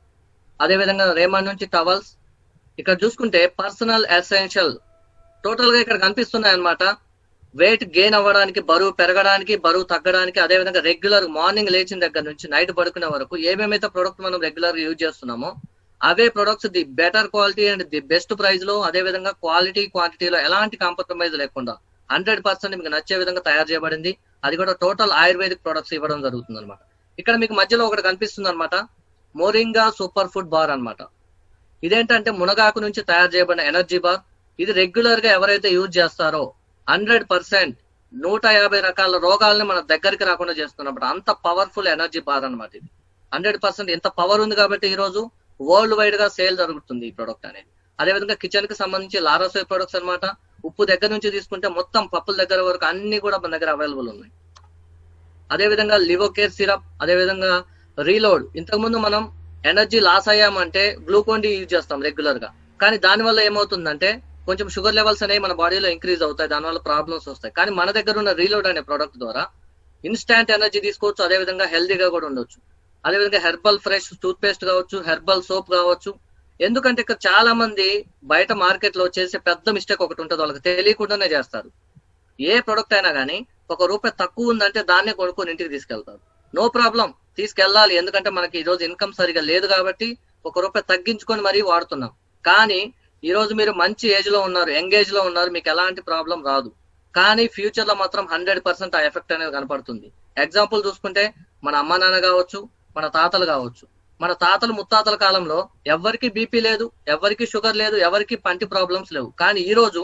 అదేవిధంగా రేమండ్ నుంచి టవల్స్. ఇక్కడ చూసుకుంటే పర్సనల్ ఎసెన్షియల్ టోటల్ గా ఇక్కడ కనిపిస్తున్నాయి అనమాట. వెయిట్ గెయిన్ అవ్వడానికి, బరువు పెరగడానికి, బరువు తగ్గడానికి, అదేవిధంగా రెగ్యులర్ మార్నింగ్ లేచిన దగ్గర నుంచి నైట్ పడుకునే వరకు ఏమేమైతే ప్రొడక్ట్ మనం రెగ్యులర్ గా యూజ్ చేస్తున్నామో అవే products the better quality and the best price లో, అదే విధంగా క్వాలిటీ క్వాంటిటీలో ఎలాంటి కాంప్రమైజ్ లేకుండా 100% మీకు నచ్చే విధంగా తయారు చేయబడింది. అది కూడా టోటల్ ఆయుర్వేదిక్ ప్రొడక్ట్స్ ఇవ్వడం జరుగుతుంది అనమాట. ఇక్కడ మీకు మధ్యలో ఒకటి కనిపిస్తుంది అనమాట, మోరింగా సూపర్ ఫుడ్ బార్ అన్నమాట. ఇదేంటంటే మునగాకు నుంచి తయారు చేయబడిన ఎనర్జీ బార్. ఇది రెగ్యులర్ గా ఎవరైతే యూజ్ చేస్తారో 100% 150 రకాల రోగాలని మన దగ్గరికి రాకుండా చేస్తున్నప్పుడు అంత పవర్ఫుల్ ఎనర్జీ బార్ అనమాట. ఇది 100% ఎంత పవర్ ఉంది కాబట్టి ఈ రోజు వరల్డ్ వైడ్ గా సేల్ జరుగుతుంది ఈ ప్రొడక్ట్ అనేది. అదేవిధంగా కిచెన్ కి సంబంధించి లారోసోయ్ ప్రొడక్ట్స్ అనమాట. ఉప్పు దగ్గర నుంచి తీసుకుంటే మొత్తం పప్పుల దగ్గర వరకు అన్ని కూడా మన దగ్గర అవైలబుల్ ఉన్నాయి. అదేవిధంగా లివోకేర్ సిరప్, అదేవిధంగా రీలోడ్. ఇంతకుముందు మనం ఎనర్జీ లాస్ అయ్యామంటే గ్లూకోన్ డి యూజ్ చేస్తాం రెగ్యులర్ గా, కానీ దానివల్ల ఏమవుతుందంటే కొంచెం షుగర్ లెవెల్స్ అనేవి మన బాడీలో ఇంక్రీజ్ అవుతాయి, దానివల్ల ప్రాబ్లమ్స్ వస్తాయి. కానీ మన దగ్గర ఉన్న రీలోడ్ అనే ప్రోడక్ట్ ద్వారా ఇన్స్టాంట్ ఎనర్జీ తీసుకోవచ్చు, అదేవిధంగా హెల్దీగా కూడా ఉండొచ్చు. అదేవిధంగా హెర్బల్ ఫ్రెష్ టూత్ పేస్ట్ కావచ్చు, హెర్బల్ సోప్ కావచ్చు. ఎందుకంటే ఇక్కడ చాలా మంది బయట మార్కెట్ లో చేసే పెద్ద మిస్టేక్ ఒకటి ఉంటుంది, వాళ్ళకి తెలియకుండానే చేస్తారు. ఏ ప్రొడక్ట్ అయినా కానీ ₹1 తక్కువ ఉందంటే దాన్నే కొనుక్కొని ఇంటికి తీసుకెళ్తారు. నో ప్రాబ్లం, తీసుకెళ్ళాలి, ఎందుకంటే మనకి ఈ రోజు ఇన్కమ్ సరిగా లేదు కాబట్టి ₹1 తగ్గించుకొని మరీ వాడుతున్నాం. కానీ ఈ రోజు మీరు మంచి ఏజ్ లో ఉన్నారు, యంగ్ ఏజ్ లో ఉన్నారు, మీకు ఎలాంటి ప్రాబ్లం రాదు. కానీ ఫ్యూచర్ లో మాత్రం 100% ఆ ఎఫెక్ట్ అనేది కనపడుతుంది. ఎగ్జాంపుల్ చూసుకుంటే మన అమ్మ నాన్న కావచ్చు, మన తాతలు కావచ్చు. మన తాతలు ముత్తాతల కాలంలో ఎవరికి బీపీ లేదు, ఎవరికి షుగర్ లేదు, ఎవరికి పంటి ప్రాబ్లమ్స్ లేవు. కానీ ఈ రోజు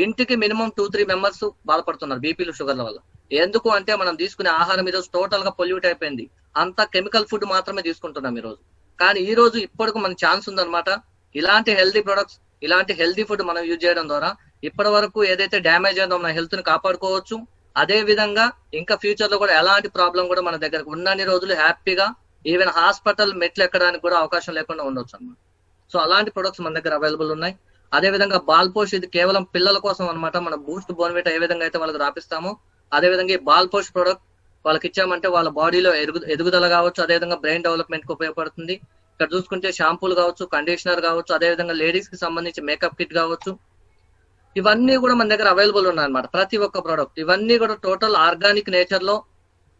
ఇంటికి మినిమం 2-3 మెంబర్స్ బాధపడుతున్నారు బీపీలు షుగర్ల వల్ల. ఎందుకు అంటే మనం తీసుకునే ఆహారం ఈ రోజు టోటల్ గా పొల్యూట్ అయిపోయింది, అంతా కెమికల్ ఫుడ్ మాత్రమే తీసుకుంటున్నాం ఈ రోజు. కానీ ఈ రోజు ఇప్పటికి మన ఛాన్స్ ఉందన్నమాట, ఇలాంటి హెల్దీ ప్రొడక్ట్స్, ఇలాంటి హెల్దీ ఫుడ్ మనం యూజ్ చేయడం ద్వారా ఇప్పటి వరకు ఏదైతే డ్యామేజ్ అయిందో మన హెల్త్ ని కాపాడుకోవచ్చు. అదే విధంగా ఇంకా ఫ్యూచర్ లో కూడా ఎలాంటి ప్రాబ్లం కూడా మన దగ్గర ఉన్నన్ని రోజులు హ్యాపీగా ఈవెన్ హాస్పిటల్ మెట్లు ఎక్కడానికి కూడా అవకాశం లేకుండా ఉండొచ్చు అన్నమాట. సో అలాంటి ప్రొడక్ట్స్ మన దగ్గర అవైలబుల్ ఉన్నాయి. అదే విధంగా బాల్ పోష్, ఇది కేవలం పిల్లల కోసం అనమాట. మన బూస్ట్ బోర్న్విటా ఏ విధంగా అయితే వాళ్ళకి రాపిస్తామో అదే విధంగా ఈ బాల్ పోష్ ప్రొడక్ట్ వాళ్ళకి ఇచ్చామంటే వాళ్ళ బాడీలో ఎదుగుదల కావచ్చు, అదేవిధంగా బ్రెయిన్ డెవలప్మెంట్ కి ఉపయోగపడుతుంది. ఇక్కడ చూసుకుంటే షాంపూలు కావచ్చు, కండిషనర్ కావచ్చు, అదేవిధంగా లేడీస్ కి సంబంధించి మేకప్ కిట్ కావచ్చు, ఇవన్నీ కూడా మన దగ్గర అవైలబుల్ ఉన్నాయి అనమాట. ప్రతి ఒక్క ప్రోడక్ట్ ఇవన్నీ కూడా టోటల్ ఆర్గానిక్ నేచర్ లో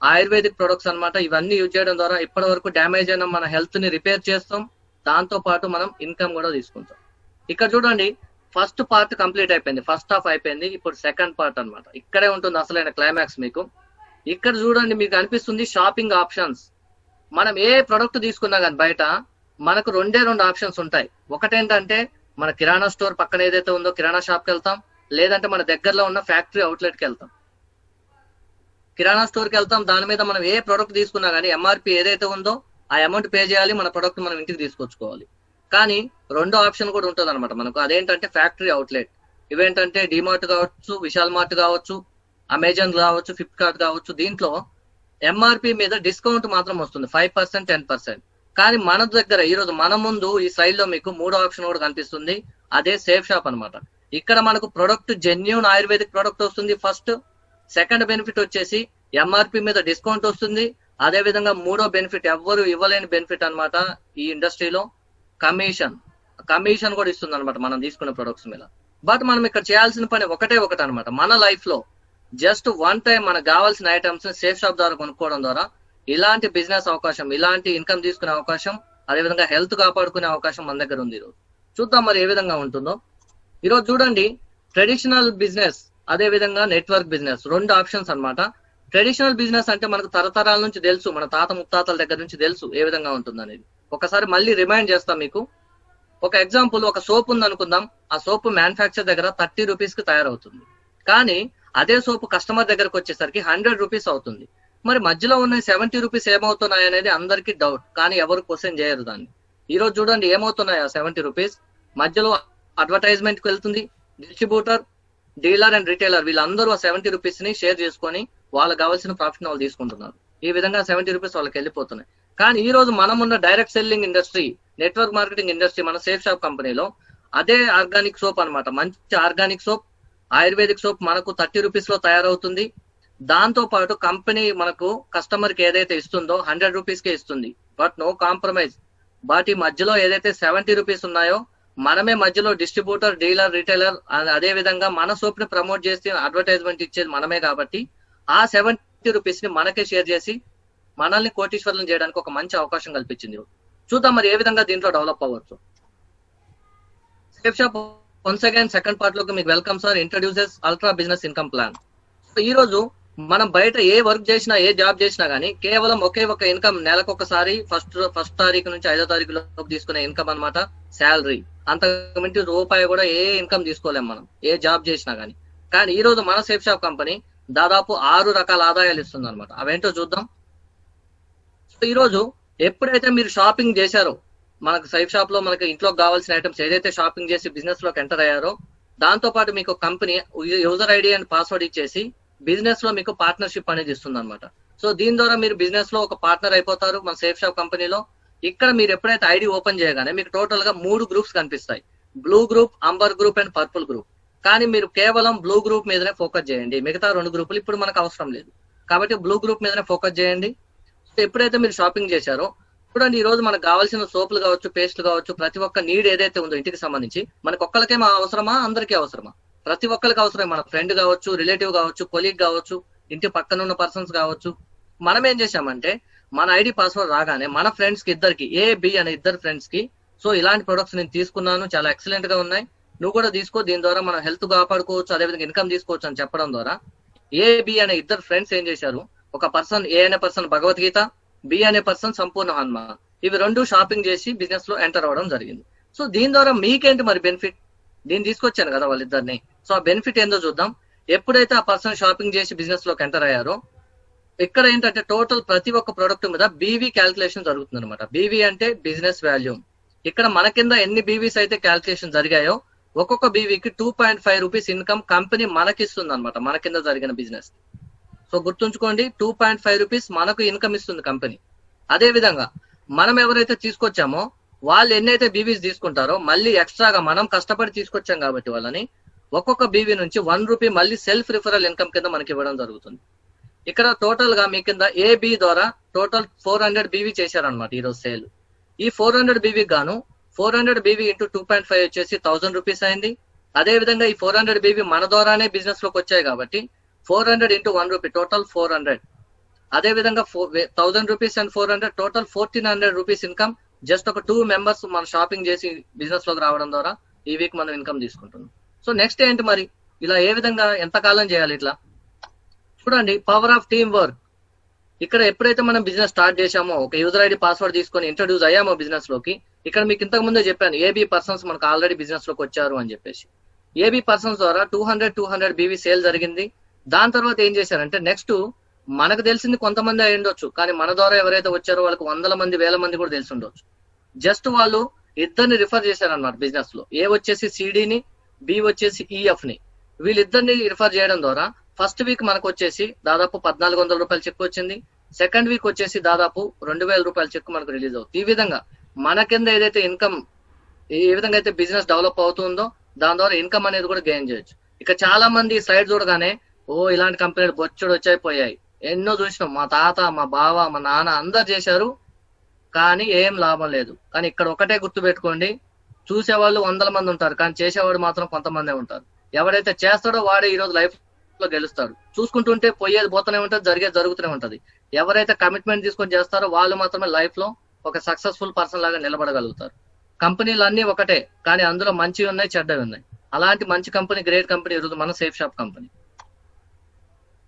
ఆయుర్వేదిక్ ప్రొడక్ట్స్ అనమాట. ఇవన్నీ యూజ్ చేయడం ద్వారా ఇప్పటి వరకు డ్యామేజ్ అయిన మన హెల్త్ ని రిపేర్ చేస్తాం, దాంతో పాటు మనం ఇన్కమ్ కూడా తీసుకుంటాం. ఇక్కడ చూడండి, ఫస్ట్ పార్ట్ కంప్లీట్ అయిపోయింది, ఫస్ట్ హాఫ్ అయిపోయింది. ఇప్పుడు సెకండ్ పార్ట్ అన్నమాట. ఇక్కడే ఉంటుంది అసలైన క్లైమాక్స్ మీకు. ఇక్కడ చూడండి, మీకు అనిపిస్తుంది షాపింగ్ ఆప్షన్స్. మనం ఏ ప్రొడక్ట్ తీసుకున్నా కానీ బయట మనకు రెండు ఆప్షన్స్ ఉంటాయి. ఒకటేంటంటే మన కిరాణా స్టోర్ పక్కన ఏదైతే ఉందో కిరాణా షాప్కి వెళ్తాం, లేదంటే మన దగ్గరలో ఉన్న ఫ్యాక్టరీ అవుట్లెట్కి వెళ్తాం. కిరాణా స్టోర్కి వెళ్తాం, దాని మీద మనం ఏ ప్రొడక్ట్ తీసుకున్నా కానీ ఎంఆర్పి ఏదైతే ఉందో ఆ అమౌంట్ పే చేయాలి, మన ప్రొడక్ట్ మనం ఇంటికి తీసుకొచ్చుకోవాలి. కానీ రెండో ఆప్షన్ కూడా ఉంటుంది అనమాట మనకు, అదేంటంటే ఫ్యాక్టరీ అవుట్లెట్. ఇవేంటంటే డిమార్ట్ కావచ్చు, విశాల్ మార్ట్ కావచ్చు, అమెజాన్ కావచ్చు, ఫ్లిప్కార్ట్ కావచ్చు. దీంట్లో ఎంఆర్పి మీద డిస్కౌంట్ మాత్రం వస్తుంది 5%, 10%. కానీ మన దగ్గర ఈ రోజు మన ముందు ఈ స్లైడ్ లో మీకు మూడో ఆప్షన్ కూడా కనిపిస్తుంది, అదే సేఫ్ షాప్ అనమాట. ఇక్కడ మనకు ప్రొడక్ట్ జెన్యూన్ ఆయుర్వేదిక్ ప్రొడక్ట్ వస్తుంది ఫస్ట్. సెకండ్ బెనిఫిట్ వచ్చేసి ఎంఆర్పి మీద డిస్కౌంట్ వస్తుంది. అదే విధంగా మూడో బెనిఫిట్ ఎవ్వరు ఇవ్వలేని బెనిఫిట్ అనమాట ఈ ఇండస్ట్రీలో, కమిషన్ కూడా ఇస్తుంది అనమాట మనం తీసుకునే ప్రొడక్ట్స్ మీద. బట్ మనం ఇక్కడ చేయాల్సిన పని ఒకటే అనమాట. మన లైఫ్ లో జస్ట్ వన్ టైం మనకు కావాల్సిన ఐటమ్స్ సేఫ్ షాప్ ద్వారా కొనుక్కోవడం ద్వారా ఇలాంటి బిజినెస్ అవకాశం, ఇలాంటి ఇన్కమ్ తీసుకునే అవకాశం, అదేవిధంగా హెల్త్ కాపాడుకునే అవకాశం మన దగ్గర ఉంది. ఈరోజు చూద్దాం మరి ఏ విధంగా ఉంటుందో. ఈరోజు చూడండి, ట్రెడిషనల్ బిజినెస్ అదే విధంగా నెట్వర్క్ బిజినెస్, రెండు ఆప్షన్స్ అన్నమాట. ట్రెడిషనల్ బిజినెస్ అంటే మనకు తరతరాల నుంచి తెలుసు, మన తాత ముత్తాతల దగ్గర నుంచి తెలుసు ఏ విధంగా ఉంటుంది అనేది. ఒకసారి మళ్ళీ రిమైండ్ చేస్తాం మీకు. ఒక ఎగ్జాంపుల్, ఒక సోప్ ఉంది అనుకుందాం. ఆ సోప్ మ్యానుఫ్యాక్చర్ దగ్గర 30 రూపీస్ కి తయారవుతుంది. కానీ అదే సోప్ కస్టమర్ దగ్గరకు వచ్చేసరికి 100 రూపీస్ అవుతుంది. మరి మధ్యలో ఉన్న 70 రూపీస్ ఏమవుతున్నాయి అనేది అందరికీ డౌట్, కానీ ఎవరు క్వశ్చన్ చేయరు దాన్ని. ఈ రోజు చూడండి ఏమవుతున్నాయి ఆ 70 రూపీస్. మధ్యలో అడ్వర్టైజ్మెంట్ కి వెళ్తుంది, డిస్ట్రిబ్యూటర్, డీలర్ అండ్ రిటైలర్ వీళ్ళందరూ ఆ 70 రూపీస్ ని షేర్ చేసుకొని వాళ్ళకి కావాల్సిన ప్రాఫిట్ వాళ్ళు తీసుకుంటున్నారు. ఈ విధంగా 70 రూపీస్ వాళ్ళకి వెళ్ళిపోతున్నాయి. కానీ ఈ రోజు మనం ఉన్న direct selling industry, network marketing industry, మన సేఫ్ షాప్ కంపెనీలో అదే ఆర్గానిక్ సోప్ అన్నమాట. మంచి ఆర్గానిక్ సోప్, ఆయుర్వేదిక్ సోప్ మనకు 30 రూపీస్ లో తయారవుతుంది. దాంతో పాటు కంపెనీ మనకు కస్టమర్ కి ఏదైతే ఇస్తుందో 100 రూపీస్ కే ఇస్తుంది, బట్ నో కాంప్రమైజ్. బట్ ఈ మధ్యలో ఏదైతే 70 రూపీస్ ఉన్నాయో మనమే మధ్యలో డిస్ట్రిబ్యూటర్, డీలర్, రిటైలర్, అదే విధంగా మన సోప్ ని ప్రమోట్ చేసి అడ్వర్టైజ్మెంట్ ఇచ్చేది మనమే కాబట్టి ఆ 70 రూపీస్ ని మనకే షేర్ చేసి మనల్ని కోటీశ్వరులను చేయడానికి ఒక మంచి అవకాశం కల్పించింది. చూద్దాం మరి ఏ విధంగా దీంట్లో డెవలప్ అవ్వచ్చు. Safe shop once again second part లోకి మీకు welcome sir. Introduces ultra business income plan. So ఈ రోజు మనం బయట ఏ వర్క్ చేసినా, ఏ జాబ్ చేసినా గానీ కేవలం ఒకే ఒక ఇన్కమ్, నెలకొకసారి ఫస్ట్ తారీఖు నుంచి 5వ తారీఖు లోపు తీసుకునే ఇన్కమ్ అన్నమాట శాలరీ. అంతకుమించి రూపాయి కూడా ఏ ఇన్కమ్ తీసుకోలేము మనం ఏ జాబ్ చేసినా గానీ. కానీ ఈ రోజు మన సేఫ్ షాప్ కంపెనీ దాదాపు 6 రకాల ఆదాయాలు ఇస్తుంది అనమాట. అవేంటో చూద్దాం. సో ఈ రోజు ఎప్పుడైతే మీరు షాపింగ్ చేశారో, మనకు సేఫ్ షాప్ లో మనకి ఇంట్లోకి కావాల్సిన ఐటమ్స్ ఏదైతే షాపింగ్ చేసి బిజినెస్ లోకి ఎంటర్ అయ్యారో, దాంతో పాటు మీకు company user ID and password ఇచ్చేసి బిజినెస్ లో మీకు పార్ట్నర్షిప్ అనేది ఇస్తుంది అనమాట. సో దీని ద్వారా మీరు బిజినెస్ లో ఒక పార్ట్నర్ అయిపోతారు మన సేఫ్ షాప్ కంపెనీలో. ఇక్కడ మీరు ఎప్పుడైతే ఐడి ఓపెన్ చేయగానే మీకు టోటల్ గా 3 గ్రూప్స్ కనిపిస్తాయి. Blue group, amber group and purple group. కానీ మీరు కేవలం బ్లూ గ్రూప్ మీదనే ఫోకస్ చేయండి. మిగతా 2 గ్రూపులు ఇప్పుడు మనకు అవసరం లేదు కాబట్టి బ్లూ గ్రూప్ మీదనే ఫోకస్ చేయండి. సో ఎప్పుడైతే మీరు షాపింగ్ చేశారో, చూడండి ఈ రోజు మనకు కావాల్సిన సోపులు కావచ్చు, పేస్ట్లు కావచ్చు, ప్రతి ఒక్క నీడ్ ఏదైతే ఉందో ఇంటికి సంబంధించి మనకు ఒక్కరికే అవసరమా, అందరికీ అవసరమా? ప్రతి ఒక్కరికి అవసరమే. మన ఫ్రెండ్ కావచ్చు, రిలేటివ్ కావచ్చు, కొలీగ్ కావచ్చు, ఇంటి పక్కన ఉన్న పర్సన్స్ కావచ్చు. మనం ఏం చేశామంటే మన ఐడి పాస్వర్డ్ రాగానే మన ఫ్రెండ్స్ కి ఇద్దరికి, ఏ బి అనే ఇద్దరు ఫ్రెండ్స్ కి, సో ఇలాంటి ప్రొడక్ట్స్ నేను తీసుకున్నాను, చాలా ఎక్సలెంట్ గా ఉన్నాయి, నువ్వు కూడా తీసుకో, దీని ద్వారా మనం హెల్త్ కాపాడుకోవచ్చు, అదేవిధంగా ఇన్కమ్ తీసుకోవచ్చు అని చెప్పడం ద్వారా ఏ బి అనే ఇద్దరు ఫ్రెండ్స్ ఏం చేశారు, ఒక పర్సన్ ఏ అనే పర్సన్ భగవద్గీత, బి అనే పర్సన్ సంపూర్ణ హనుమాన్, ఇవి 2 షాపింగ్ చేసి బిజినెస్ లో ఎంటర్ అవ్వడం జరిగింది. సో దీని ద్వారా మీకేంటి మరి బెనిఫిట్? దీన్ని తీసుకొచ్చాను కదా వాళ్ళిద్దరిని. సో ఆ బెనిఫిట్ ఏందో చూద్దాం. ఎప్పుడైతే ఆ పర్సన్ షాపింగ్ చేసి బిజినెస్ లోకి ఎంటర్ అయ్యారో, ఇక్కడ ఏంటంటే టోటల్ ప్రతి ఒక్క ప్రొడక్ట్ మీద బీవీ క్యాల్కులేషన్ జరుగుతుంది అనమాట. బీవీ అంటే బిజినెస్ వాల్యూ. ఇక్కడ మన కింద ఎన్ని బీవీస్ అయితే క్యాల్కులేషన్ జరిగాయో, ఒక్కొక్క బీవీకి 2.5 రూపీస్ ఇన్కమ్ కంపెనీ మనకిస్తుంది అనమాట, మన కింద జరిగిన బిజినెస్. సో గుర్తుంచుకోండి, 2.5 రూపీస్ మనకు ఇన్కమ్ ఇస్తుంది కంపెనీ. అదే విధంగా మనం ఎవరైతే తీసుకొచ్చామో వాళ్ళు ఎన్నైతే బీవీస్ తీసుకుంటారో, మళ్ళీ ఎక్స్ట్రాగా మనం కష్టపడి తీసుకొచ్చాం కాబట్టి వాళ్ళని ఒక్కొక్క బీవీ నుంచి 1 రూపీ మళ్ళీ సెల్ఫ్ రిఫరల్ ఇన్కమ్ కింద మనకి ఇవ్వడం జరుగుతుంది. ఇక్కడ టోటల్ గా మీ కింద ఏబి ద్వారా టోటల్ 400 బీవీ చేశారనమాట ఈ రోజు సేల్. ఈ 400 బీవీ గాను 400 బీవీ ఇంటూ 2.5 వచ్చేసి 1000 రూపీస్ అయింది. అదే విధంగా ఈ 400 బీవీ మన ద్వారానే బిజినెస్ లోకి వచ్చాయి కాబట్టి 400 ఇంటూ 1 రూపీ టోటల్ 400. అదే విధంగా 1000 rupees and 400 total 1400 rupees income just ఒక 2 మెంబర్స్ మన షాపింగ్ చేసి బిజినెస్ లోకి రావడం ద్వారా ఈ వీక్ మనం ఇన్కమ్ తీసుకుంటున్నాం. సో నెక్స్ట్ ఏంటి మరి, ఇలా ఏ విధంగా ఎంతకాలం చేయాలి? ఇట్లా చూడండి, పవర్ ఆఫ్ టీమ్ వర్క్. ఇక్కడ ఎప్పుడైతే మనం బిజినెస్ స్టార్ట్ చేశామో, ఒక యూజర్ ఐడి పాస్వర్డ్ తీసుకొని ఇంట్రడ్యూస్ అయ్యామో బిజినెస్ లోకి, ఇక్కడ మీకు ఇంతకు ముందే చెప్పాను ఏబీ పర్సన్స్ మనకు ఆల్రెడీ బిజినెస్ లోకి వచ్చారు అని చెప్పేసి. ఏబీ పర్సన్స్ ద్వారా 200 బీవీ సేల్ జరిగింది. దాని తర్వాత ఏం చేశారంటే నెక్స్ట్ మనకు తెలిసింది కొంతమంది అయి ఉండొచ్చు, కానీ మన ద్వారా ఎవరైతే వచ్చారో వాళ్ళకి 100 మంది 1000 మంది కూడా తెలిసి ఉండొచ్చు. జస్ట్ వాళ్ళు ఇద్దరిని రిఫర్ చేశారన్నమాట బిజినెస్ లో. ఏ వచ్చేసి సిడిని, బి వచ్చేసి ఈఎఫ్ ని. వీళ్ళిద్దరిని రిఫర్ చేయడం ద్వారా ఫస్ట్ వీక్ మనకు వచ్చేసి దాదాపు 1400 రూపాయల చెక్ వచ్చింది. సెకండ్ వీక్ వచ్చేసి దాదాపు 2000 రూపాయల చెక్ మనకు రిలీజ్ అవుతుంది. ఈ విధంగా మన కింద ఏదైతే ఇన్కమ్, ఏ విధంగా అయితే బిజినెస్ డెవలప్ అవుతుందో దాని ద్వారా ఇన్కమ్ అనేది కూడా గెయిన్ చేయొచ్చు. ఇక చాలా మంది సైడ్ చూడగానే ఇలాంటి కంపెనీలు బొచ్చుడు వచ్చాయిపోయాయి, ఎన్నో చూసినాం, మా తాత, మా బావ, మా నాన్న అందరు చేశారు కానీ ఏం లాభం లేదు. కానీ ఇక్కడ ఒకటే గుర్తు పెట్టుకోండి, చూసేవాళ్ళు 100 మంది ఉంటారు కానీ చేసేవాడు మాత్రం కొంతమందే ఉంటారు. ఎవరైతే చేస్తాడో వాడే ఈ రోజు లైఫ్ లో గెలుస్తాడు. చూసుకుంటుంటే పోయేది పోతూనే ఉంటది, జరిగేది జరుగుతూనే ఉంటది. ఎవరైతే కమిట్మెంట్ తీసుకొని చేస్తారో వాళ్ళు మాత్రమే లైఫ్ లో ఒక సక్సెస్ఫుల్ పర్సన్ లాగా నిలబడగలుగుతారు. కంపెనీలు అన్ని ఒకటే కానీ అందులో మంచివి ఉన్నాయి, చెడ్డవి ఉన్నాయి. అలాంటి మంచి కంపెనీ, గ్రేట్ కంపెనీ ఈరోజు మన safe shop company.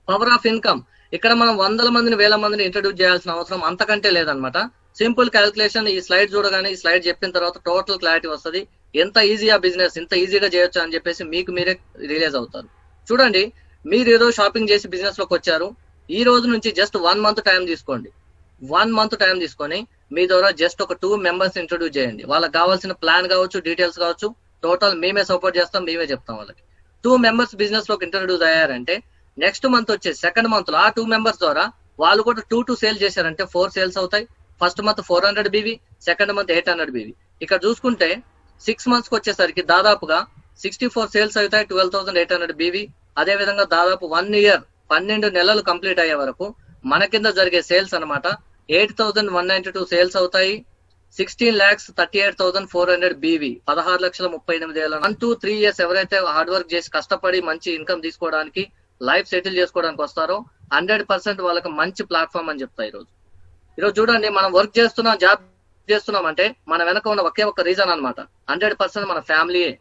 Power of income. ఇక్కడ మనం 100 మందిని 1000 మందిని ఇంట్రడ్యూస్ చేయాల్సిన అవసరం అంతకంటే లేదనమాట. Simple calculation. ఈ స్లైడ్ చూడగానే, ఈ స్లైడ్ చెప్పిన తర్వాత టోటల్ క్లారిటీ వస్తుంది. ఎంత ఈజీగా బిజినెస్, ఇంత ఈజీగా చేయొచ్చు అని చెప్పేసి మీకు మీరే రియలైజ్ అవుతారు. చూడండి, మీరు ఏదో షాపింగ్ చేసి బిజినెస్ లోకి వచ్చారు. ఈ రోజు నుంచి జస్ట్ 1 మంత్ టైం తీసుకోండి. 1 మంత్ టైం తీసుకొని మీ ద్వారా జస్ట్ ఒక 2 మెంబర్స్ ఇంట్రడ్యూస్ చేయండి. వాళ్ళకి కావాల్సిన ప్లాన్ కావచ్చు, డీటెయిల్స్ కావచ్చు, టోటల్ మేమే సపోర్ట్ చేస్తాం, మేమే చెప్తాం వాళ్ళకి. 2 మెంబర్స్ బిజినెస్ లోకి ఇంట్రడ్యూస్ అయ్యారంటే నెక్స్ట్ మంత్ వచ్చే సెకండ్ మంత్ లో ఆ 2 మెంబర్స్ ద్వారా వాళ్ళు కూడా 2 సేల్ చేశారంటే 4 సేల్స్ అవుతాయి. First month 400 BV, second month 800 BV. ఇక్కడ చూసుకుంటే 6 మంత్స్ కి వచ్చేసరికి దాదాపుగా 64 సేల్స్ అవుతాయి, 12,800 బీవీ. అదే విధంగా దాదాపు 1 ఇయర్ 12 నెలలు కంప్లీట్ అయ్యే వరకు మన కింద జరిగే సేల్స్ అనమాట 8,192 సేల్స్ అవుతాయి. 16,38,400 BV, 16,38,000. 1 to 3 years ఎవరైతే హార్డ్ వర్క్ చేసి కష్టపడి మంచి ఇన్కమ్ తీసుకోవడానికి, లైఫ్ సెటిల్ చేసుకోవడానికి వస్తారో 100% వాళ్ళకి మంచి ప్లాట్ఫామ్ అని చెప్తా. ఈరోజు చూడండి, మనం వర్క్ చేస్తున్నాం, జాబ్ చేస్తున్నాం అంటే మన వెనక ఉన్న ఒకే ఒక రీజన్ అనమాట. 100% మన ఫ్యామిలీయే.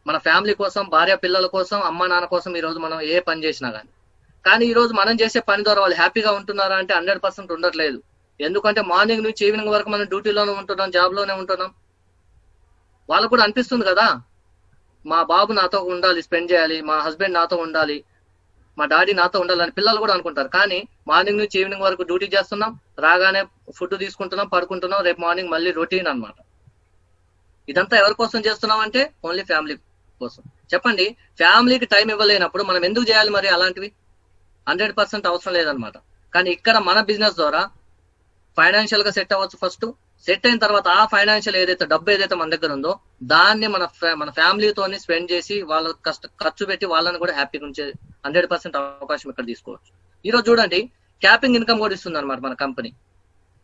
మన ఫ్యామిలీ కోసం, భార్య పిల్లల కోసం, అమ్మ నాన్న కోసం ఈ రోజు మనం ఏ పని చేసినా కానీ ఈ రోజు మనం చేసే పని ద్వారా వాళ్ళు హ్యాపీగా ఉంటున్నారా అంటే 100% ఉండట్లేదు. ఎందుకంటే మార్నింగ్ నుంచి ఈవినింగ్ వరకు మనం డ్యూటీలోనే ఉంటున్నాం, జాబ్ లోనే ఉంటున్నాం. వాళ్ళకు కూడా అనిపిస్తుంది కదా, మా బాబు నాతో ఉండాలి, స్పెండ్ చేయాలి, మా హస్బెండ్ నాతో ఉండాలి, మా డాడీ నాతో ఉండాలని పిల్లలు కూడా అనుకుంటారు. కానీ మార్నింగ్ నుంచి ఈవినింగ్ వరకు డ్యూటీ చేస్తున్నాం, రాగానే ఫుడ్ తీసుకుంటున్నాం, పడుకుంటున్నాం, రేపు మార్నింగ్ మళ్ళీ రొటీన్ అన్నమాట. ఇదంతా ఎవరి కోసం చేస్తున్నాం అంటే ఓన్లీ ఫ్యామిలీ కోసం. చెప్పండి, ఫ్యామిలీకి టైం ఇవ్వలేనప్పుడు మనం ఎందుకు చేయాలి మరి అలాంటివి? 100% అవసరం లేదనమాట. కానీ ఇక్కడ మన బిజినెస్ ద్వారా ఫైనాన్షియల్ గా సెట్ అవ్వచ్చు. ఫస్ట్ సెట్ అయిన తర్వాత ఆ ఫైనాన్షియల్ డబ్బు ఏదైతే మన దగ్గర ఉందో దాన్ని మన ఫ్యామిలీతో స్పెండ్ చేసి వాళ్ళ ఖర్చు పెట్టి వాళ్ళని కూడా హ్యాపీగా ఉంచే 100% అవకాశం ఇక్కడ తీసుకోవచ్చు. ఈ రోజు చూడండి, క్యాపింగ్ ఇన్కమ్ కూడా ఇస్తుంది అనమాట మన కంపెనీ.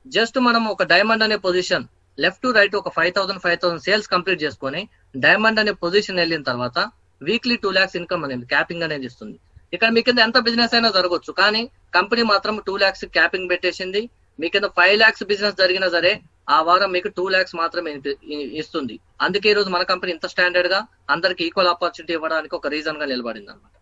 జస్ట్ మనం ఒక డైమండ్ అనే పొజిషన్ లెఫ్ట్ టు రైట్ ఒక 5,000 సేల్స్ కంప్లీట్ చేసుకొని డైమండ్ అనే పొజిషన్ వెళ్ళిన తర్వాత వీక్లీ 2 lakhs ఇన్కమ్ అనేది క్యాపింగ్ అనేది ఇస్తుంది. ఇక్కడ మీ కింద ఎంత బిజినెస్ అయినా జరగవచ్చు, కానీ కంపెనీ మాత్రం 2 lakhs క్యాపింగ్ పెట్టేసింది. మీ కింద 5 lakhs బిజినెస్ జరిగినా సరే ఆ వారం మీకు 2 lakhs మాత్రమే ఇస్తుంది. అందుకే ఈ రోజు మన కంపెనీ ఇంత స్టాండర్డ్ గా అందరికి ఈక్వల్ ఆపర్చునిటీ ఇవ్వడానికి ఒక రీజన్ గా నిలబడింది అనమాట.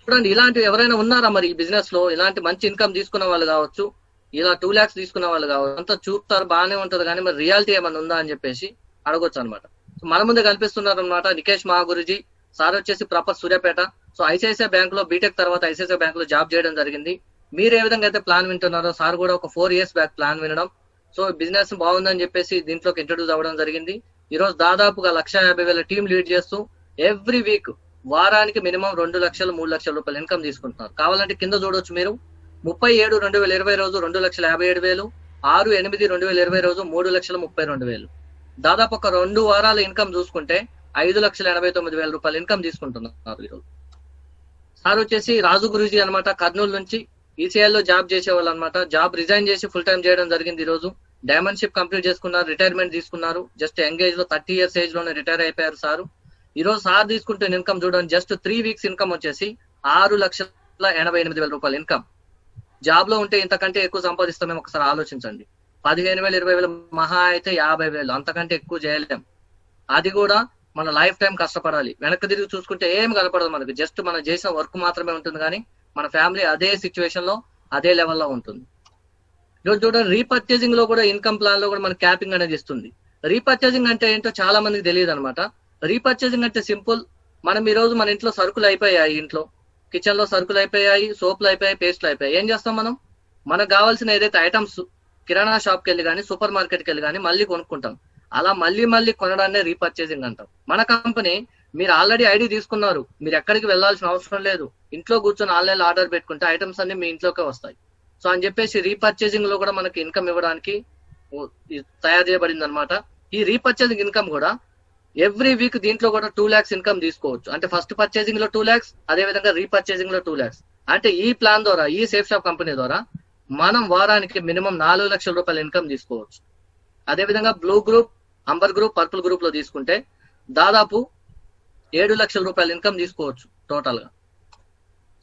చూడండి, ఇలాంటివి ఎవరైనా ఉన్నారా మరి ఈ బిజినెస్ లో? ఇలాంటి మంచి ఇన్కమ్ తీసుకున్న వాళ్ళు కావచ్చు, ఇలా 2 lakhs తీసుకున్న వాళ్ళు కావచ్చు. అంతా చూపుతారు, బాగానే ఉంటది, కానీ మరి రియాలిటీ ఏమైనా ఉందా అని చెప్పేసి అడగొచ్చు అనమాట. మన ముందే కనిపిస్తున్నారు అనమాట నికేష్ మహా గురుజీ సార్. వచ్చేసి proper Suryapet. So ICICI bank లో బీటెక్ తర్వాత ఐసిఐసిఐ బ్యాంక్ లో జాబ్ చేయడం జరిగింది. మీరు ఏ విధంగా అయితే ప్లాన్ వింటున్నారో సార్ కూడా ఒక 4 years బ్యాక్ ప్లాన్ వినడం, సో బిజినెస్ బాగుందని చెప్పేసి దీంట్లోకి ఇంట్రొడ్యూస్ అవ్వడం జరిగింది. ఈ రోజు దాదాపుగా 1,50,000 టీం లీడ్ చేస్తూ ఎవ్రీ వీక్ వారానికి మినిమం 2 లక్షలు 3 లక్షల రూపాయలు ఇన్కమ్ తీసుకుంటున్నారు. కావాలంటే కింద చూడొచ్చు మీరు. 37/2020 రోజు 2,57,000, 6/8/2020 రోజు 3,32,000. దాదాపు ఒక 2 వారాల ఇన్కమ్ చూసుకుంటే 5,89,000 రూపాయలు ఇన్కమ్ తీసుకుంటున్నారు ఈరోజు. సార్ వచ్చేసి రాజు గురూజీ అనమాట, కర్నూలు నుంచి ఈసీఐ లో జాబ్ చేసేవాళ్ళు అనమాట. జాబ్ రిజైన్ చేసి ఫుల్ టైం చేయడం జరిగింది. ఈ రోజు డైమండ్ షిప్ కంప్లీట్ చేసుకున్నారు, రిటైర్మెంట్ తీసుకున్నారు. జస్ట్ యంగ్ ఏజ్ లో 30 years ఏజ్ లోనే రిటైర్ అయిపోయారు సార్. ఈ రోజు సార్ తీసుకుంటున్న ఇన్కమ్ చూడండి, జస్ట్ 3 weeks ఇన్కమ్ వచ్చేసి 6,88,000 రూపాయలు ఇన్కమ్. జాబ్ లో ఉంటే ఇంతకంటే ఎక్కువ సంపాదిస్తామేమో ఒకసారి ఆలోచించండి. 15,000 20,000 మహా అయితే 50,000, అంతకంటే ఎక్కువ చేయలేం. అది కూడా మన లైఫ్ టైం కష్టపడాలి. వెనక్కి తిరిగి చూసుకుంటే ఏం కనపడదు మనకి, జస్ట్ మనం చేసిన వర్క్ మాత్రమే ఉంటుంది. కానీ మన ఫ్యామిలీ అదే సిచ్యువేషన్ లో అదే లెవెల్లో ఉంటుంది. ఈరోజు చూడండి, రీపర్చేసింగ్ లో కూడా ఇన్కమ్ ప్లాన్ లో కూడా మనకి క్యాపింగ్ అనేది ఇస్తుంది. రీపర్చేసింగ్ అంటే ఏంటో చాలా మందికి తెలియదు అనమాట. రీపర్చేసింగ్ అంటే సింపుల్. మనం ఈ రోజు మన ఇంట్లో సరుకులు అయిపోయాయి, ఇంట్లో కిచెన్ లో సరుకులు అయిపోయాయి, సోపులు అయిపోయాయి, పేస్ట్లు అయిపోయాయి. ఏం చేస్తాం మనం? మనకు కావాల్సిన ఏదైతే ఐటమ్స్ కిరాణా షాప్కి వెళ్ళి కానీ సూపర్ మార్కెట్కి వెళ్ళి కానీ మళ్ళీ కొనుక్కుంటాం. అలా మళ్ళీ కొనడాన్ని రీపర్చేసింగ్ అంటాం. మన కంపెనీ మీరు ఆల్రెడీ ఐడి తీసుకున్నారు, మీరు ఎక్కడికి వెళ్లాల్సిన అవసరం లేదు. ఇంట్లో కూర్చొని ఆన్లైన్ లో ఆర్డర్ పెట్టుకుంటే ఐటమ్స్ అన్ని మీ ఇంట్లోకే వస్తాయి. సో అని చెప్పేసి రీపర్చేసింగ్ లో కూడా మనకి ఇన్కమ్ ఇవ్వడానికి తయారు చేయబడింది అనమాట. ఈ రీపర్చేసింగ్ ఇన్కమ్ కూడా ఎవ్రీ వీక్ దీంట్లో కూడా 2 lakhs ఇన్కమ్ తీసుకోవచ్చు. అంటే ఫస్ట్ పర్చేసింగ్ లో 2 lakhs, అదే విధంగా రీపర్చేసింగ్ లో 2 lakhs. అంటే ఈ ప్లాన్ ద్వారా, ఈ సేఫ్ షాప్ కంపెనీ ద్వారా మనం వారానికి మినిమం 4 లక్షల రూపాయల ఇన్కమ్ తీసుకోవచ్చు. అదే విధంగా blue group, amber group, purple group లో తీసుకుంటే దాదాపు 7 లక్షల రూపాయల ఇన్కమ్ తీసుకోవచ్చు టోటల్ గా.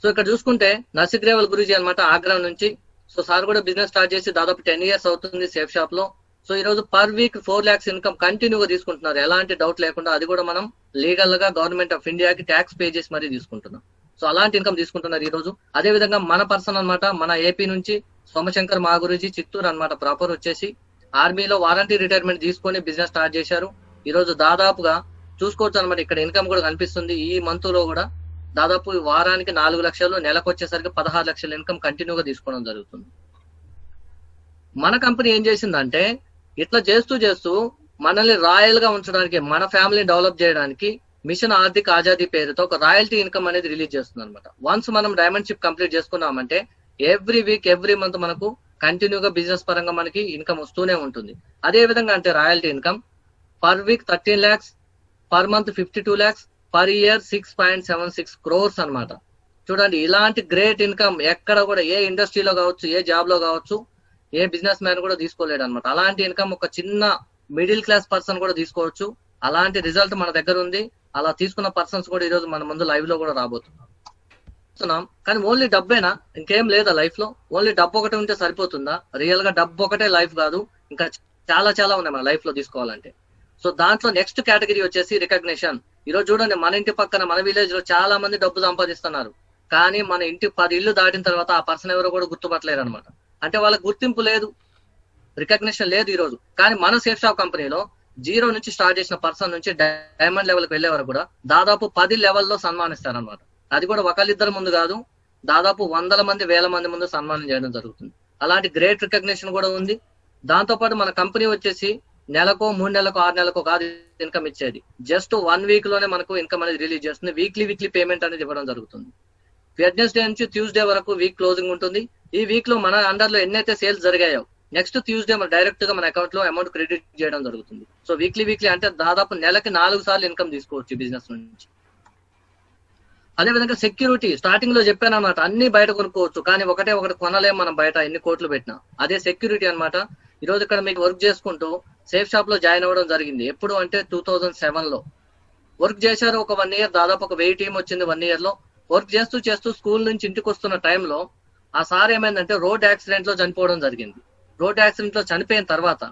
సో ఇక్కడ చూసుకుంటే నర్సిగ్రేవల్ గురూజీ అనమాట, ఆగ్రా నుంచి. సో సార్ కూడా బిజినెస్ స్టార్ట్ చేసి దాదాపు 10 years అవుతుంది సేఫ్ షాప్ లో. సో ఈ రోజు పర్ వీక్ 4 lakhs ఇన్కమ్ కంటిన్యూగా తీసుకుంటున్నారు, ఎలాంటి డౌట్ లేకుండా. అది కూడా మనం లీగల్ గా గవర్నమెంట్ ఆఫ్ ఇండియాకి ట్యాక్స్ పే చేసి మరీ తీసుకుంటున్నాం. సో అలాంటి ఇన్కమ్ తీసుకుంటున్నారు ఈ రోజు. అదే విధంగా మన పర్సన్ అనమాట, మన ఏపీ నుంచి సోమశంకర్ మా గురూజీ, చిత్తూరు అనమాట, ప్రాపర్ వచ్చేసి ఆర్మీలో వారంటీ రిటైర్మెంట్ తీసుకొని బిజినెస్ స్టార్ట్ చేశారు. ఈ రోజు దాదాపుగా చూసుకోవచ్చు అనమాట, ఇక్కడ ఇన్కమ్ కూడా కనిపిస్తుంది. ఈ మంత్ లో కూడా దాదాపు వారానికి 4 లక్షలు, నెలకు వచ్చేసరికి 16 లక్షల ఇన్కమ్ కంటిన్యూగా తీసుకోవడం జరుగుతుంది. మన కంపెనీ ఏం చేసిందంటే ఇట్లా చేస్తూ మనల్ని రాయల్ గా ఉంచడానికి, మన ఫ్యామిలీని డెవలప్ చేయడానికి మిషన్ ఆర్థిక్ ఆజాదీ పేరుతో ఒక రాయల్టీ ఇన్కమ్ అనేది రిలీజ్ చేస్తుంది అనమాట. వన్స్ మనం డైమండ్ షిప్ కంప్లీట్ చేసుకున్నామంటే ఎవ్రీ వీక్ ఎవ్రీ మంత్ మనకు కంటిన్యూగా బిజినెస్ పరంగా మనకి ఇన్కమ్ వస్తూనే ఉంటుంది. అదే విధంగా అంటే royalty income per week 13 lakhs, per month 52 lakhs, per year 6.76 crores అనమాట. చూడండి, ఇలాంటి గ్రేట్ ఇన్కమ్ ఎక్కడ కూడా ఏ ఇండస్ట్రీలో కావచ్చు, ఏ జాబ్ లో కావచ్చు ఏ బిజినెస్ మ్యాన్ కూడా తీసుకోలేడు అనమాట. అలాంటి ఇన్కమ్ ఒక చిన్న మిడిల్ క్లాస్ పర్సన్ కూడా తీసుకోవచ్చు. అలాంటి రిజల్ట్ మన దగ్గర ఉంది. అలా తీసుకున్న పర్సన్స్ కూడా ఈ రోజు మన ముందు లైవ్ లో కూడా రాబోతున్నాం. కానీ ఓన్లీ డబ్బేనా, ఇంకేం లేదా లైఫ్ లో? ఓన్లీ డబ్బు ఒకటి ఉంటే సరిపోతుందా? రియల్ గా డబ్బు ఒకటే లైఫ్ కాదు, ఇంకా చాలా చాలా ఉన్నాయి మన లైఫ్ లో తీసుకోవాలంటే. సో దాంట్లో నెక్స్ట్ కేటగిరీ వచ్చేసి రికగ్నిషన్. ఈ రోజు చూడండి, మన ఇంటి పక్కన మన విలేజ్ లో చాలా మంది డబ్బు సంపాదిస్తున్నారు, కానీ మన ఇంటి 10 ఇళ్ళు దాటిన తర్వాత ఆ పర్సన్ ఎవరో కూడా గుర్తుపట్టలేరు అనమాట. అంటే వాళ్ళకి గుర్తింపు లేదు, రికగ్నిషన్ లేదు ఈ రోజు. కానీ మన సేఫ్ షాప్ కంపెనీలో 0 నుంచి స్టార్ట్ చేసిన పర్సన్ నుంచి డైమండ్ లెవెల్కి వెళ్లే వరకు కూడా దాదాపు 10 లెవెల్లో సన్మానిస్తారనమాట. అది కూడా ఒకళ్ళిద్దరు ముందు కాదు, దాదాపు 100 మంది 1000 మంది ముందు సన్మానం చేయడం జరుగుతుంది. అలాంటి గ్రేట్ రికగ్నిషన్ కూడా ఉంది. దాంతో పాటు మన కంపెనీ వచ్చేసి నెలకో 3 నెలలకు 6 నెలలకు కాదు ఇన్కమ్ ఇచ్చేది, జస్ట్ 1 వీక్ లోనే మనకు ఇన్కమ్ అనేది రిలీజ్ చేస్తుంది. వీక్లీ పేమెంట్ అనేది ఇవ్వడం జరుగుతుంది. వెడ్నెస్డే నుంచి ట్యూస్డే వరకు వీక్ క్లోజింగ్ ఉంటుంది. ఈ వీక్ లో మన అండర్ లో ఎన్నైతే సేల్స్ జరిగాయో నెక్స్ట్ ట్యూస్డే మన డైరెక్ట్ గా మన అకౌంట్ లో అమౌంట్ క్రెడిట్ చేయడం జరుగుతుంది. సో వీక్లీ అంటే దాదాపు నెలకి 4 సార్లు ఇన్కమ్ తీసుకోవచ్చు బిజినెస్ నుంచి. అదేవిధంగా సెక్యూరిటీ, స్టార్టింగ్ లో చెప్పాను అనమాట, అన్ని బయట కొనుక్కోవచ్చు, కానీ ఒకటి కొనలేం మనం బయట ఎన్ని కోట్లు పెట్టినా. అదే సెక్యూరిటీ అనమాట. ఈ రోజు ఇక్కడ మీకు వర్క్ చేసుకుంటూ సేఫ్ షాప్ లో జాయిన్ అవ్వడం జరిగింది. ఎప్పుడు అంటే 2007 లో వర్క్ చేశారు. ఒక 1 ఇయర్ దాదాపు ఒక 1000 టీం వచ్చింది 1 ఇయర్ లో. వర్క్ చేస్తూ స్కూల్ నుంచి ఇంటికి వస్తున్న టైంలో ఆ సార్ ఏమైందంటే రోడ్ యాక్సిడెంట్ లో చనిపోవడం జరిగింది. రోడ్ యాక్సిడెంట్ లో చనిపోయిన తర్వాత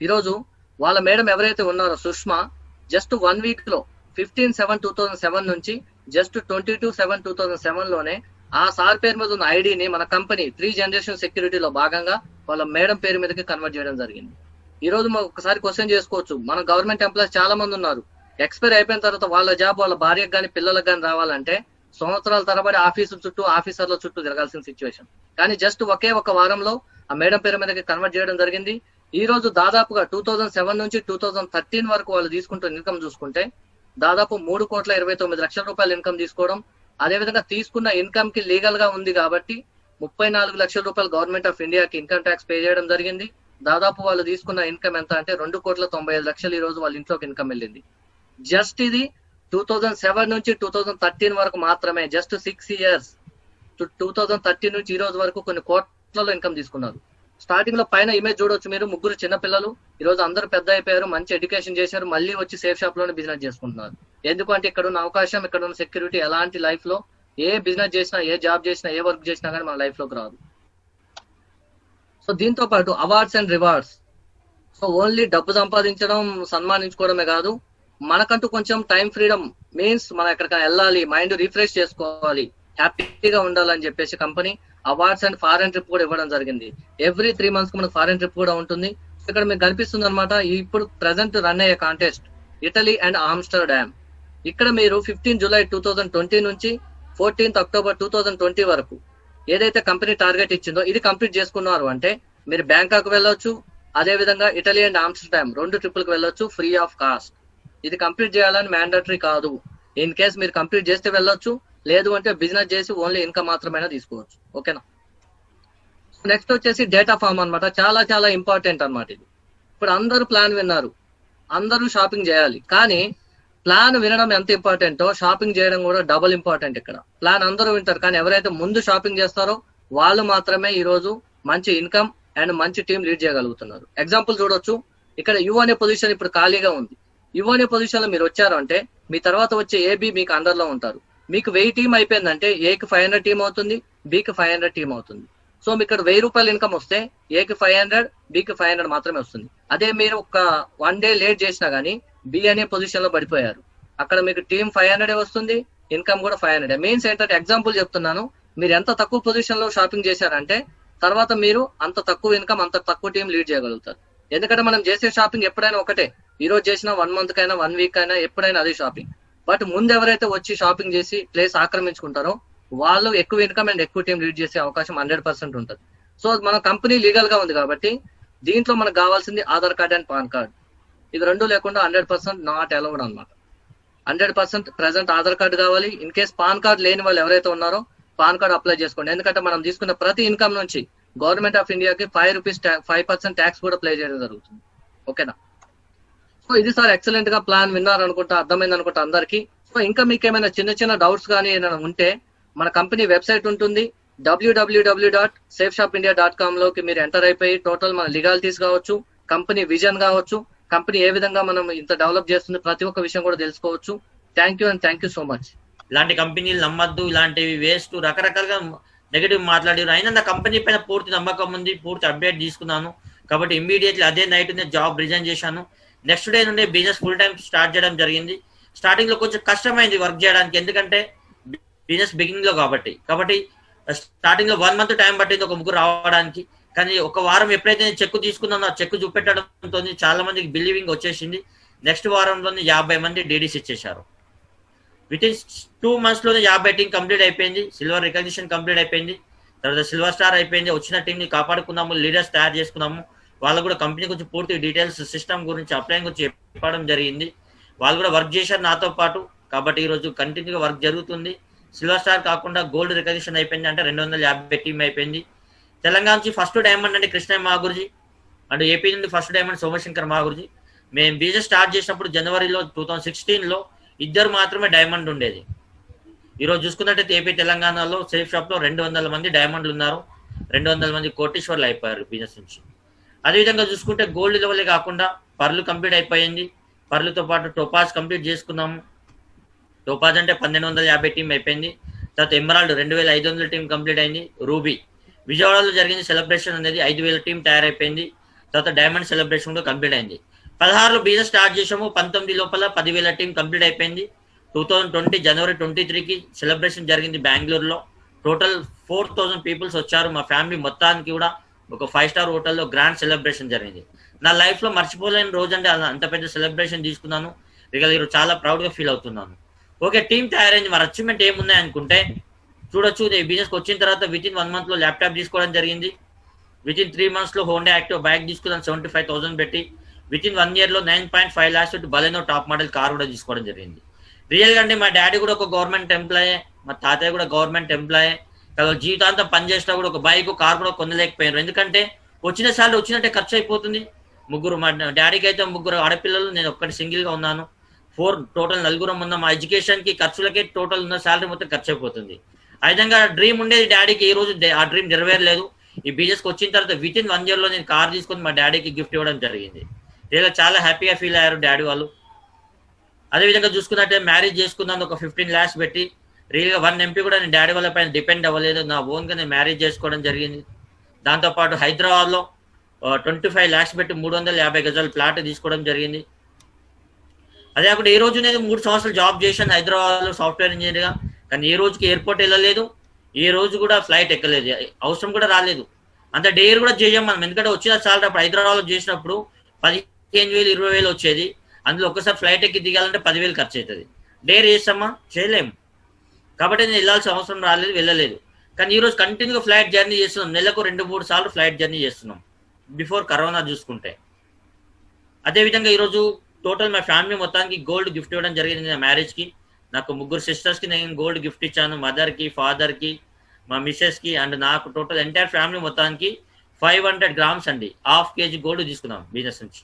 ఈరోజు వాళ్ళ మేడం ఎవరైతే ఉన్నారో సుష్మా, జస్ట్ 1 వీక్ లో 15/7/2007 నుంచి జస్ట్ 22/7/2007 లోనే ఆ సార్ పేరు మీద ఉన్న ఐడిని మన కంపెనీ 3 జనరేషన్ సెక్యూరిటీలో భాగంగా వాళ్ళ మేడం పేరు మీదకి కన్వర్ట్ చేయడం జరిగింది. ఈ రోజు మనం ఒకసారి క్వశ్చన్ చేసుకోవచ్చు, మన గవర్నమెంట్ ఎంప్లాయీస్ చాలా మంది ఉన్నారు, ఎక్స్పైర్ అయిపోయిన తర్వాత వాళ్ళ జాబ్ వాళ్ళ భార్యకు కానీ పిల్లలకు కానీ రావాలంటే సంవత్సరాల తరబడి ఆఫీసుల చుట్టూ ఆఫీసర్ల చుట్టూ తిరగాల్సిన సిచ్యువేషన్. కానీ జస్ట్ ఒకే ఒక వారంలో ఆ మేడం పేరు మీదకి కన్వర్ట్ చేయడం జరిగింది. ఈ రోజు దాదాపుగా 2007 నుంచి 2013 వరకు వాళ్ళు తీసుకుంటున్న ఇన్కమ్ చూసుకుంటే దాదాపు 3,29,00,000 రూపాయలు ఇన్కమ్ తీసుకోవడం. అదేవిధంగా తీసుకున్న ఇన్కమ్ కి లీగల్ గా ఉంది కాబట్టి 34 లక్షల రూపాయలు గవర్నమెంట్ ఆఫ్ ఇండియాకి ఇన్కమ్ ట్యాక్స్ పే చేయడం జరిగింది. దాదాపు వాళ్ళు తీసుకున్న ఇన్కమ్ ఎంత అంటే 2,95,00,000 ఈ రోజు వాళ్ళ ఇంట్లోకి ఇన్కమ్ వెళ్ళింది. జస్ట్ ఇది 2007 నుంచి 2013 వరకు మాత్రమే, జస్ట్ 6 ఇయర్స్. 2013 నుంచి ఈ రోజు వరకు కొన్ని కోట్లలో ఇన్కమ్ తీసుకున్నారు. స్టార్టింగ్ లో పైన ఇమేజ్ చూడొచ్చు మీరు, 3 చిన్న పిల్లలు ఈ రోజు అందరూ పెద్ద అయిపోయారు, మంచి ఎడ్యుకేషన్ చేశారు, మళ్ళీ వచ్చి సేఫ్ షాప్ లోనే బిజినెస్ చేసుకుంటున్నారు. ఎందుకంటే ఇక్కడ ఉన్న అవకాశం, ఇక్కడ ఉన్న సెక్యూరిటీ ఎలాంటి లైఫ్ లో ఏ బిజినెస్ చేసినా, ఏ జాబ్ చేసినా, ఏ వర్క్ చేసినా కానీ మన లైఫ్ లోకి రాదు. సో దీంతో పాటు awards and rewards. So only డబ్బు సంపాదించడం సన్మానించుకోవడమే కాదు, మనకంటూ కొంచెం టైం ఫ్రీడమ్ మీన్స్ మనం ఎక్కడికైనా వెళ్ళాలి, మైండ్ రిఫ్రెష్ చేసుకోవాలి, హ్యాపీగా ఉండాలని చెప్పేసి company awards and foreign trip కూడా ఇవ్వడం జరిగింది. ఎవ్రీ 3 months కి మనకు ఫారెన్ ట్రిప్ కూడా ఉంటుంది. ఇక్కడ మీకు కనిపిస్తుంది అనమాట, ఇప్పుడు ప్రెసెంట్ రన్ అయ్యే కాంటెస్ట్ ఇటలీ అండ్ ఆమ్స్టర్డామ్. ఇక్కడ మీరు 15 జూలై 2020 నుంచి 14 అక్టోబర్ 2020 వరకు ఏదైతే కంపెనీ టార్గెట్ ఇచ్చిందో ఇది కంప్లీట్ చేసుకున్నారు అంటే మీరు బ్యాంకాక్ వెళ్ళొచ్చు, అదే విధంగా ఇటలీ అండ్ ఆమ్స్టర్డామ్ 2 ట్రిప్పులకు వెళ్ళొచ్చు ఫ్రీ ఆఫ్ కాస్ట్. ఇది కంప్లీట్ చేయాలని మ్యాండటరీ కాదు. ఇన్ కేస్ మీరు కంప్లీట్ చేస్తే వెళ్ళొచ్చు, లేదు అంటే బిజినెస్ చేసి ఓన్లీ ఇన్కమ్ మాత్రమే తీసుకోవచ్చు. ఓకేనా? నెక్స్ట్ వచ్చేసి డేటా ఫామ్ అనమాట. చాలా చాలా ఇంపార్టెంట్ అనమాట ఇది. ఇప్పుడు అందరూ ప్లాన్ విన్నారు, అందరూ షాపింగ్ చేయాలి, కానీ ప్లాన్ వినడం ఎంత ఇంపార్టెంటో షాపింగ్ చేయడం కూడా డబుల్ ఇంపార్టెంట్. ఇక్కడ ప్లాన్ అందరూ వింటారు, కానీ ఎవరైతే ముందు షాపింగ్ చేస్తారో వాళ్ళు మాత్రమే ఈ రోజు మంచి ఇన్కమ్ అండ్ మంచి టీం లీడ్ చేయగలుగుతున్నారు. ఎగ్జాంపుల్ చూడొచ్చు, ఇక్కడ యు అనే పొజిషన్ ఇప్పుడు ఖాళీగా ఉంది. యు అనే పొజిషన్ లో మీరు వచ్చారు అంటే మీ తర్వాత వచ్చే ఏబి మీకు అండర్ లో ఉంటారు. మీకు 1000 టీం అయిపోయిందంటే ఏకి 500 టీం అవుతుంది, బికి 500 టీం అవుతుంది. సో మీకు ఇక్కడ 1000 రూపాయలు ఇన్కమ్ వస్తే ఏకి 500, బికి 500 మాత్రమే వస్తుంది. అదే మీరు ఒక 1 డే లేట్ చేసినా గానీ బి అనే పొజిషన్ లో పడిపోయారు, అక్కడ మీకు టీం 500 వస్తుంది, ఇన్కమ్ కూడా 500. మీన్స్ ఏంటంటే ఎగ్జాంపుల్ చెప్తున్నాను, మీరు ఎంత తక్కువ పొజిషన్ లో షాపింగ్ చేశారంటే తర్వాత మీరు అంత తక్కువ ఇన్కమ్, అంత తక్కువ టీం లీడ్ చేయగలుగుతారు. ఎందుకంటే మనం చేసే షాపింగ్ ఎప్పుడైనా ఒకటే, ఈ రోజు చేసిన 1 month కైనా 1 week అయినా ఎప్పుడైనా అదే షాపింగ్. బట్ ముందు ఎవరైతే వచ్చి షాపింగ్ చేసి ప్లేస్ ఆక్రమించుకుంటారో వాళ్ళు ఎక్కువ ఇన్కమ్ అండ్ ఎక్కువ టీం లీడ్ చేసే అవకాశం 100% ఉంటుంది. సో మన కంపెనీ లీగల్ గా ఉంది కాబట్టి దీంట్లో మనకు కావాల్సింది Aadhaar card and pan card. ఇది 2 లేకుండా 100% నాట్ అలౌడ్ అనమాట. 100% ప్రెసెంట్ ఆధార్ కార్డు కావాలి. ఇన్ కేస్ పాన్ కార్డ్ లేని వాళ్ళు ఎవరైతే ఉన్నారో పాన్ కార్డ్ అప్లై చేసుకోండి. ఎందుకంటే మనం తీసుకున్న ప్రతి ఇన్కమ్ నుంచి గవర్నమెంట్ ఆఫ్ ఇండియాకి 5 రూపీస్ 5% ట్యాక్స్ కూడా ప్లే చేయడం జరుగుతుంది. ఓకేనా? సో ఇది సార్ ఎక్సలెంట్ గా ప్లాన్ విన్నారనుకుంటా, అర్థమైంది అనుకుంటా అందరికి. సో ఇంకా మీకు ఏమైనా చిన్న చిన్న డౌట్స్ కానీ ఏమైనా ఉంటే మన కంపెనీ వెబ్సైట్ ఉంటుంది, www.safeshopindia.com లోకి మీరు ఎంటర్ అయిపోయి టోటల్ మన లీగాలిటీస్ కావచ్చు, కంపెనీ విజన్ కావచ్చు, కంపెనీ ఏ విధంగా మనం ఇంత డెవలప్ చేస్తుంది ప్రతి ఒక్క విషయం కూడా తెలుసుకోవచ్చు. Thank you and thank you so much. ఇలాంటి కంపెనీలు నమ్మద్దు, ఇలాంటివి వేస్ట్, రకరకాలుగా నెగిటివ్ మాట్లాడారు. అయినా నా కంపెనీ పైన పూర్తి నమ్మకం ఉంది, పూర్తి అప్డేట్ తీసుకున్నాను. కాబట్టి ఇమ్మీడియట్లీ అదే నైట్ జాబ్ రిజైన్ చేశాను. నెక్స్ట్ డే నుండి బిజినెస్ ఫుల్ టైం స్టార్ట్ చేయడం జరిగింది. స్టార్టింగ్ లో కొంచెం కష్టమైంది వర్క్ చేయడానికి, ఎందుకంటే బిజినెస్ బిగినింగ్ లో కాబట్టి స్టార్టింగ్ లో 1 month టైం పట్టింది ఒక ముగ్గురు రావడానికి. కానీ ఒక వారం ఎప్పుడైతే నేను చెక్ తీసుకున్నానో ఆ చెక్ చూపెట్టడంతో చాలా మందికి బిలీవింగ్ వచ్చేసింది. నెక్స్ట్ వారంలోనే 50 మంది డీడీస్ ఇచ్చేశారు. విత్ ఇన్ 2 months లోనే 50 టీం కంప్లీట్ అయిపోయింది. సిల్వర్ రికగ్నిషన్ కంప్లీట్ అయిపోయింది. తర్వాత సిల్వర్ స్టార్ అయిపోయింది. వచ్చిన టీంని కాపాడుకున్నాము, లీడర్స్ తయారు చేసుకున్నాము. వాళ్ళు కూడా కంపెనీ గురించి పూర్తి డీటెయిల్స్, సిస్టమ్ గురించి, అప్లైన్ గురించి చెప్పడం జరిగింది. వాళ్ళు కూడా వర్క్ చేశారు నాతో పాటు. కాబట్టి ఈరోజు కంటిన్యూగా వర్క్ జరుగుతుంది. సిల్వర్ స్టార్ కాకుండా గోల్డ్ రికగ్నిషన్ అయిపోయింది, అంటే 250 టీం అయిపోయింది. తెలంగాణ నుంచి ఫస్ట్ డైమండ్ అంటే కృష్ణ మాగురుజీ, అండ్ ఏపీ నుండి ఫస్ట్ డైమండ్ సోమశంకర్ మాగురుజీ. మేము బిజినెస్ స్టార్ట్ చేసినప్పుడు జనవరిలో 2016లో ఇద్దరు మాత్రమే డైమండ్ ఉండేది. ఈరోజు చూసుకున్నట్టయితే ఏపీ తెలంగాణలో సేఫ్ షాప్ లో 200 మంది డైమండ్లు ఉన్నారు. 200 మంది కోటీశ్వర్లు అయిపోయారు బిజినెస్ నుంచి. అదేవిధంగా చూసుకుంటే గోల్డ్ లెవెలే కాకుండా పర్లు కంప్లీట్ అయిపోయింది. పర్లుతో పాటు టోపాజ్ కంప్లీట్ చేసుకున్నాము. టోపాజ్ అంటే 1250 టీం అయిపోయింది. తర్వాత ఎమరాల్డ్ 2500 టీం కంప్లీట్ అయింది. రూబీ విజయవాడలో జరిగింది సెలబ్రేషన్ అనేది 5000 టీం తయారైపోయింది. తర్వాత డైమండ్ సెలబ్రేషన్ కూడా కంప్లీట్ అయింది. 16లో బిజినెస్ స్టార్ట్ చేసాము. 19 లోపల 10,000 టీం కంప్లీట్ అయిపోయింది. 2020 జనవరి 23కి సెలబ్రేషన్ జరిగింది బెంగళూరులో. టోటల్ 4000 పీపుల్స్ వచ్చారు. మా ఫ్యామిలీ మొత్తానికి కూడా ఒక 5 స్టార్ హోటల్లో గ్రాండ్ సెలబ్రేషన్ జరిగింది. నా లైఫ్ లో మర్చిపోలేని రోజు అంటే అంత పెద్ద సెలబ్రేషన్ తీసుకున్నాను. ఈరోజు చాలా ప్రౌడ్ గా ఫీల్ అవుతున్నాను. ఓకే, టీం తయారైంది. మరి అచీవ్మెంట్ ఏమున్నాయి అనుకుంటే చూడొచ్చు. ఈ బిజినెస్కి వచ్చిన తర్వాత విత్ ఇన్ 1 month లో ల్యాప్టాప్ తీసుకోవడం జరిగింది. విత్ ఇన్ 3 months లో హోండా యాక్టివ్ బైక్ తీసుకున్నాను 75,000 పెట్టి. విత్ ఇన్ 1 year లో 9.5 lakhs పెట్టి బలెనో టాప్ మోడల్ కార్ కూడా తీసుకోవడం జరిగింది. రియల్ గా అంటే మా డాడీ కూడా ఒక గవర్నమెంట్ ఎంప్లాయే, మా తాతయ్య కూడా గవర్నమెంట్ ఎంప్లాయే. కదా జీవితాంతం పనిచేసినా కూడా ఒక బైక్, కార్ కూడా కొనలేకపోయారు. ఎందుకంటే వచ్చిన సార్లు వచ్చినట్టే ఖర్చు అయిపోతుంది. ముగ్గురు, మా డాడీకి అయితే 3 ఆడపిల్లలు, నేను ఒక్కటి సింగిల్ గా ఉన్నాను. 4 టోటల్ 4 ఉన్నాం. మా ఎడ్యుకేషన్ కి ఖర్చులకే టోటల్ ఉన్న శాలరీ మొత్తం ఖర్చు అయిపోతుంది. ఆ విధంగా డ్రీమ్ ఉండేది డాడీకి, ఈ రోజు ఆ డ్రీమ్ నెరవేరలేదు. ఈ బిజినెస్కి వచ్చిన తర్వాత విత్ ఇన్ 1 year లో నేను కార్ తీసుకొని మా డాడీకి గిఫ్ట్ ఇవ్వడం జరిగింది. ఇలా చాలా హ్యాపీగా ఫీల్ అయ్యారు డాడీ వాళ్ళు. అదేవిధంగా చూసుకున్నట్టే మ్యారేజ్ చేసుకున్నాను ఒక 15 lakhs పెట్టి. రియల్గా 1 MP కూడా నేను డాడీ వాళ్ళ పైన డిపెండ్ అవ్వలేదు. నా ఓన్గా నేను మ్యారేజ్ చేసుకోవడం జరిగింది. దాంతోపాటు హైదరాబాద్లో 25 lakhs పెట్టి 350 గజాల ప్లాట్ తీసుకోవడం జరిగింది. అదే కాకుండా ఈ రోజు నేను 3 సంవత్సరాలు జాబ్ చేశాను హైదరాబాద్లో సాఫ్ట్వేర్ ఇంజనీర్గా. కానీ ఏ రోజుకి ఎయిర్పోర్ట్ వెళ్ళలేదు, ఏ రోజు కూడా ఫ్లైట్ ఎక్కలేదు, అవసరం కూడా రాలేదు. అంత డేర్ కూడా చేయం మనం. ఎందుకంటే వచ్చిన సాలరీ అప్పుడు హైదరాబాద్లో చేసినప్పుడు 15,000 20,000 వచ్చేది. అందులో ఒక్కసారి ఫ్లైట్ ఎక్కి దిగాలంటే 10,000 ఖర్చు అవుతుంది. డేర్ చేస్తామా? చేయలేము. కాబట్టి నేను వెళ్ళాల్సిన అవసరం రాలేదు, వెళ్ళలేదు. కానీ ఈరోజు కంటిన్యూగా ఫ్లైట్ జర్నీ చేస్తున్నాం. నెలకు 2-3 సార్లు ఫ్లైట్ జర్నీ చేస్తున్నాం బిఫోర్ కరోనా చూసుకుంటే. అదేవిధంగా ఈరోజు టోటల్ మా ఫ్యామిలీ మొత్తానికి గోల్డ్ గిఫ్ట్ ఇవ్వడం జరిగింది. నా మ్యారేజ్కి నాకు 3 సిస్టర్స్కి నేను గోల్డ్ గిఫ్ట్ ఇచ్చాను. మదర్కి, ఫాదర్కి, మా మిస్సెస్కి అండ్ నాకు టోటల్ ఎంటైర్ ఫ్యామిలీ మొత్తానికి 500 grams అండి, 1/2 kg గోల్డ్ తీసుకున్నాం బిజినెస్ నుంచి.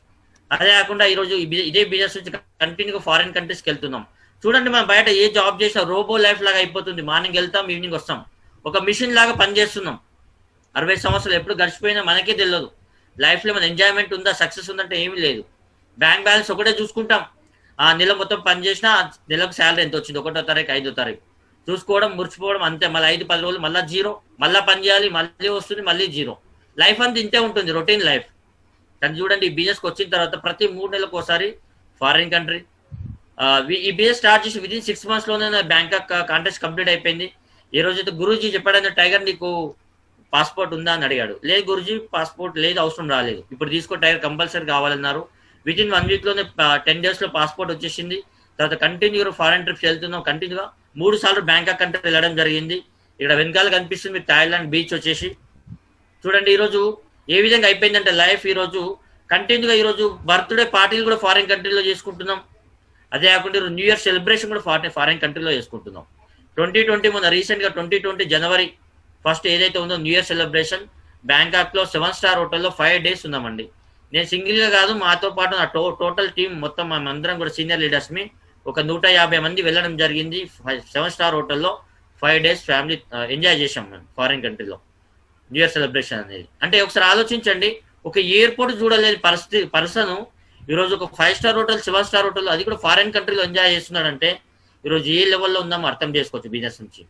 అదే కాకుండా ఈరోజు ఇదే బిజినెస్ నుంచి కంటిన్యూగా ఫారిన్ కంట్రీస్కి వెళ్తున్నాం. చూడండి, మనం బయట ఏ జాబ్ చేసినా రోబో లైఫ్ లాగా అయిపోతుంది. మార్నింగ్ వెళ్తాం, ఈవినింగ్ వస్తాం. ఒక మిషన్ లాగా పనిచేస్తున్నాం. 60 సంవత్సరాలు ఎప్పుడు గడిచిపోయినా మనకే తెలియదు. లైఫ్లో మన ఎంజాయ్మెంట్ ఉందా, సక్సెస్ ఉందంటే ఏమీ లేదు. బ్యాంక్ బ్యాలెన్స్ ఒకటే చూసుకుంటాం. ఆ నెల మొత్తం పని చేసినా నెలకు శాలరీ ఎంత వచ్చింది, 1వ తారీఖు 5వ తారీఖు చూసుకోవడం, మురిచిపోవడం అంతే. మళ్ళీ 5-10 రోజులు మళ్ళీ జీరో, మళ్ళీ పని చేయాలి, మళ్ళీ వస్తుంది, మళ్ళీ జీరో. లైఫ్ అంతా ఇంతే ఉంటుంది, రొటీన్ లైఫ్. కానీ చూడండి, ఈ బిజినెస్కి వచ్చిన తర్వాత ప్రతి 3 నెలలకు ఒకసారి ఫారిన్ కంట్రీ. ఈ బిజినెస్ స్టార్ట్ చేసి విత్ ఇన్ 6 months లోనే బ్యాంకాక్ కాంటెస్ట్ కంప్లీట్ అయిపోయింది. ఈ రోజైతే గురూజీ చెప్పాడని, టైగర్ నీకు పాస్పోర్ట్ ఉందా అని అడిగాడు. లేదు గురూజీ, పాస్పోర్ట్ లేదు, అవసరం రాలేదు. ఇప్పుడు తీసుకో టైగర్, కంపల్సరీ కావాలన్నారు. విత్ ఇన్ 1 week లోనే 10 days లో పాస్పోర్ట్ వచ్చేసింది. తర్వాత కంటిన్యూగా ఫారెన్ ట్రిప్స్ వెళ్తున్నాం. కంటిన్యూగా 3 సార్లు బ్యాంకాక్ కంట్రీ వెళ్ళడం జరిగింది. ఇక్కడ వెనకాల కనిపిస్తుంది మీకు థాయిలాండ్ బీచ్ వచ్చేసి. చూడండి ఈరోజు ఏ విధంగా అయిపోయిందంటే లైఫ్. ఈరోజు కంటిన్యూగా ఈరోజు బర్త్డే పార్టీలు కూడా ఫారిన్ కంట్రీలో చేసుకుంటున్నాం. అదే కాకుండా న్యూ ఇయర్ సెలబ్రేషన్ కూడా ఫారిన్ కంట్రీలో చేసుకుంటున్నాం. 2020 మొన్న రీసెంట్గా 2020 జనవరి 1st ఏదైతే ఉందో న్యూ ఇయర్ సెలబ్రేషన్ బ్యాంకాక్లో 7 star హోటల్లో 5 days ఉన్నామండి. నేను సింగిల్గా కాదు, మాతో పాటు నా టోటల్ టీం మొత్తం మేమందరం కూడా సీనియర్ లీడర్స్ని ఒక 150 మంది వెళ్ళడం జరిగింది 7 star హోటల్లో 5 days ఫ్యామిలీ ఎంజాయ్ చేసాం మేము ఫారిన్ కంట్రీలో న్యూ ఇయర్ సెలబ్రేషన్ అనేది. అంటే ఒకసారి ఆలోచించండి, ఒక ఎయిర్పోర్ట్ చూడలేని పర్సన్ ఈరోజు ఒక 5 స్టార్ హోటల్ 7 స్టార్ హోటల్ అది కూడా ఫారిన్ కంట్రీలో ఎంజాయ్ చేస్తున్నాడంటే ఈరోజు ఏ లెవెల్లో ఉందామో అర్థం చేసుకోవచ్చు బిజినెస్ నుంచి.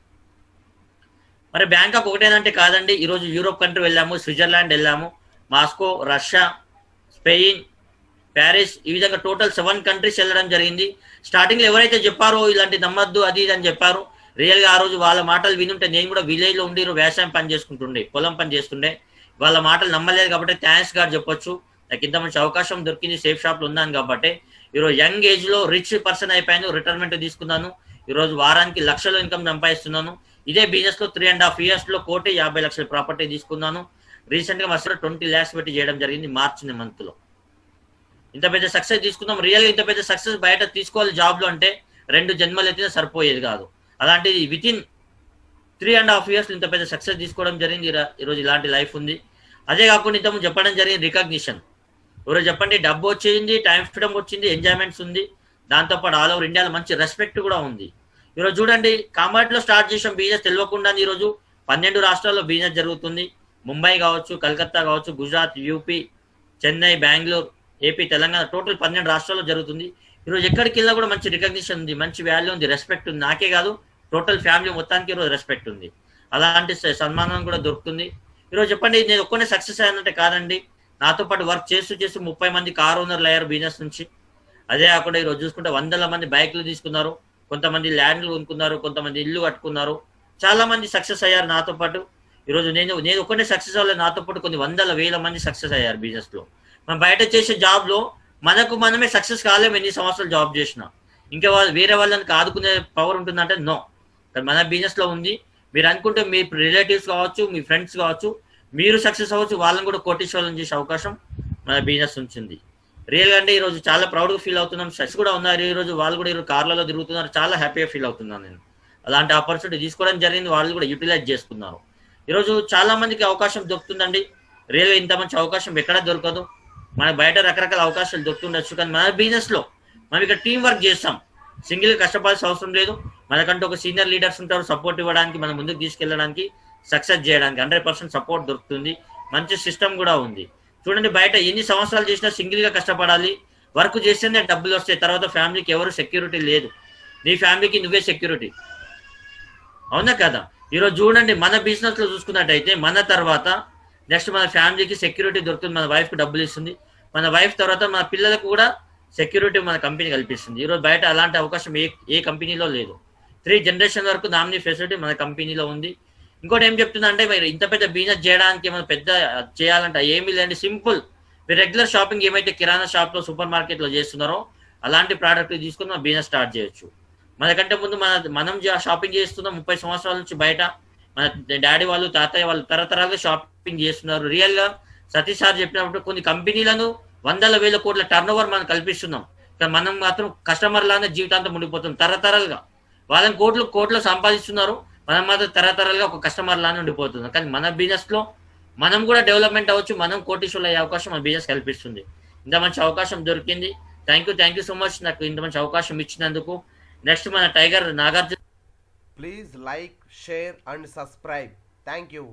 మరి బ్యాంకాక్ ఒకటేనంటే కాదండి, ఈరోజు యూరోప్ కంట్రీ వెళ్ళాము, స్విట్జర్లాండ్ వెళ్ళాము, మాస్కో, రష్యా, స్పెయిన్, ప్యారిస్, ఈ విధంగా టోటల్ 7 కంట్రీస్ వెళ్ళడం జరిగింది. స్టార్టింగ్ లో ఎవరైతే చెప్పారో ఇలాంటి నమ్మద్దు అది ఇది అని చెప్పారు, రియల్ గా ఆ రోజు వాళ్ళ మాటలు వినుంటే నేను కూడా విలేజ్ లో ఉండి వ్యవసాయం పని చేసుకుంటుండే, పొలం పని చేస్తుండే, వాళ్ళ మాటలు నమ్మలేదు కాబట్టి థ్యాంక్స్ గాడ్ చెప్పొచ్చు. నాకు ఇంత మంచి అవకాశం దొరికింది, సేఫ్ షాప్ లో ఉన్నాను కాబట్టి ఈరోజు యంగ్ ఏజ్ లో రిచ్ పర్సన్ అయిపోయాను, రిటైర్మెంట్ తీసుకున్నాను, ఈరోజు వారానికి లక్షల ఇన్కమ్ సంపాదిస్తున్నాను. ఇదే బిజినెస్ లో 3.5 years లో 1,50,00,000 ప్రాపర్టీ తీసుకున్నాను. రీసెంట్ గా మస్తు 20 lakhs పెట్టి చేయడం జరిగింది మార్చ్ మంత్ లో. ఇంత పెద్ద సక్సెస్ తీసుకున్నాం. రియల్ గా ఇంత పెద్ద సక్సెస్ బయట తీసుకోవాలి జాబ్ లో అంటే 2 జన్మలు ఎత్తినా సరిపోయేది కాదు. అలాంటిది వితిన్ 3.5 years ఇంత పెద్ద సక్సెస్ తీసుకోవడం జరిగింది. ఈరోజు ఇలాంటి లైఫ్ ఉంది. అదే కాకుండా ఇంతకు చెప్పడం జరిగింది రికగ్నిషన్. ఈరోజు చెప్పండి, డబ్బు వచ్చింది, టైం ఫ్రీడమ్ వచ్చింది, ఎంజాయ్మెంట్స్ ఉంది, దాంతోపాటు ఆల్ ఓవర్ ఇండియాలో మంచి రెస్పెక్ట్ కూడా ఉంది. ఈరోజు చూడండి, కామాట్లో స్టార్ట్ చేసాం బిజినెస్ తెలియకుండా, ఈరోజు 12 రాష్ట్రాల్లో బిజినెస్ జరుగుతుంది. ముంబై కావచ్చు, కలకత్తా కావచ్చు, Gujarat, UP, Chennai, Bengaluru, AP, Telangana, total 12 రాష్ట్రాల్లో జరుగుతుంది. ఈరోజు ఎక్కడికి వెళ్ళినా కూడా మంచి రికగ్నిషన్ ఉంది, మంచి వాల్యూ ఉంది, రెస్పెక్ట్ ఉంది. నాకే కాదు, టోటల్ ఫ్యామిలీ మొత్తానికి ఈరోజు రెస్పెక్ట్ ఉంది. అలాంటి సన్మానం కూడా దొరుకుతుంది. ఈరోజు చెప్పండి, నేను ఒక్కనే సక్సెస్ అయ్యానంటే కాదండి, నాతో పాటు వర్క్ చేస్తూ 30 మంది కార్ ఓనర్లు అయ్యారు బిజినెస్ నుంచి. అదే కాకుండా ఈరోజు చూసుకుంటే 100 మంది బైక్లు తీసుకున్నారు, కొంతమంది ల్యాండ్లు కొనుక్కున్నారు, కొంతమంది ఇల్లు కట్టుకున్నారు, చాలా మంది సక్సెస్ అయ్యారు నాతో పాటు. ఈరోజు నేను ఒక్కనే సక్సెస్ అవ్వలేదు, నాతో పాటు కొన్ని 100,000 మంది సక్సెస్ అయ్యారు బిజినెస్ లో. మనం బయట చేసే జాబ్ లో మనమే సక్సెస్ కాలేము, ఎన్ని సంవత్సరాలు జాబ్ చేసినా. ఇంకా వేరే వాళ్ళని ఆదుకునే పవర్ ఉంటుందంటే నో, మన బిజినెస్ లో ఉంది. మీరు అనుకుంటే మీ రిలేటివ్స్ కావచ్చు, మీ ఫ్రెండ్స్ కావచ్చు, మీరు సక్సెస్ అవ్వచ్చు, వాళ్ళని కూడా కోటీశ్వరం చేసే అవకాశం మన బిజినెస్ ఉంటుంది. రియల్ గా అంటే ఈరోజు చాలా ప్రౌడ్ గా ఫీల్ అవుతున్నాం. స్ట్రెస్ కూడా ఉన్నారు, ఈరోజు వాళ్ళు కూడా ఈరోజు కార్లలో తిరుగుతున్నారు, చాలా హ్యాపీగా ఫీల్ అవుతున్నాను నేను. అలాంటి ఆపర్చునిటీ తీసుకోవడం జరిగింది, వాళ్ళు కూడా యూటిలైజ్ చేసుకున్నారు. ఈరోజు చాలా మందికి అవకాశం దొరుకుతుందండి. రియల్ గా ఇంత మంచి అవకాశం ఎక్కడా దొరకదు. మనకు బయట రకరకాల అవకాశాలు దొరుకుతుండొచ్చు, కానీ మన బిజినెస్ లో మనం ఇక్కడ టీం వర్క్ చేస్తాం, సింగిల్ కష్టపడాల్సిన అవసరం లేదు. మనకంటూ ఒక సీనియర్ లీడర్స్ ఉంటారు, సపోర్ట్ ఇవ్వడానికి, మనం ముందుకు తీసుకెళ్ళడానికి, సక్సెస్ చేయడానికి 100% సపోర్ట్ దొరుకుతుంది. మంచి సిస్టమ్ కూడా ఉంది. చూడండి, బయట ఎన్ని సంవత్సరాలు చేసినా సింగిల్ గా కష్టపడాలి, వర్క్ చేస్తేనే డబ్బులు వస్తాయి. తర్వాత ఫ్యామిలీకి ఎవరు సెక్యూరిటీ లేదు, నీ ఫ్యామిలీకి నువ్వే సెక్యూరిటీ, అవునా కదా? ఈరోజు చూడండి, మన బిజినెస్ లో చూసుకున్నట్టయితే మన తర్వాత నెక్స్ట్ మన ఫ్యామిలీకి సెక్యూరిటీ దొరుకుతుంది, మన వైఫ్ కి డబ్బులు ఇస్తుంది, మన వైఫ్ తర్వాత మన పిల్లలకు కూడా సెక్యూరిటీ మన కంపెనీ కల్పిస్తుంది. ఈరోజు బయట అలాంటి అవకాశం ఏ కంపెనీలో లేదు. 3 generation వరకు నామినీ ఫెసిలిటీ మన కంపెనీలో ఉంది. ఇంకోటి ఏం చెప్తున్నా అంటే, మీరు ఇంత పెద్ద బిజినెస్ చేయడానికి ఏమైనా పెద్ద చేయాలంటే ఏమీ లేదండి, సింపుల్. మీరు రెగ్యులర్ షాపింగ్ ఏమైతే కిరాణా షాప్ లో, సూపర్ మార్కెట్ లో చేస్తున్నారో అలాంటి ప్రోడక్ట్ తీసుకుని మన బిజినెస్ స్టార్ట్ చేయొచ్చు. మనకంటే ముందు మనం షాపింగ్ చేస్తున్నాం 30 సంవత్సరాల నుంచి బయట. మన డాడీ వాళ్ళు, తాతయ్య వాళ్ళు తరతరాలుగా షాపింగ్ చేస్తున్నారు. రియల్ గా సతీష్ సార్ చెప్పినప్పుడు కొన్ని కంపెనీలను 100,000 కోట్ల టర్న్ ఓవర్ మనం కల్పిస్తున్నాం, కానీ మనం మాత్రం కస్టమర్ లానే జీవితాంతం ఉండిపోతున్నాం. తరతరాలుగా వాళ్ళని కోట్లు సంపాదిస్తున్నారు, మనం మాత్రం తరతరాలుగా ఒక కస్టమర్ లానే ఉండిపోతున్నాం. కానీ మన బిజినెస్ లో మనం కూడా డెవలప్మెంట్ అవ్వచ్చు, మనం కోటీశ్వరులు అయ్యే అవకాశం మన బిజినెస్ కల్పిస్తుంది. ఇంత మంచి అవకాశం దొరికింది. థ్యాంక్ యూ సో మచ్ నాకు ఇంత మంచి అవకాశం ఇచ్చినందుకు. నెక్స్ట్ మన tiger Nagarjuna. Please like, share and subscribe. Thank you.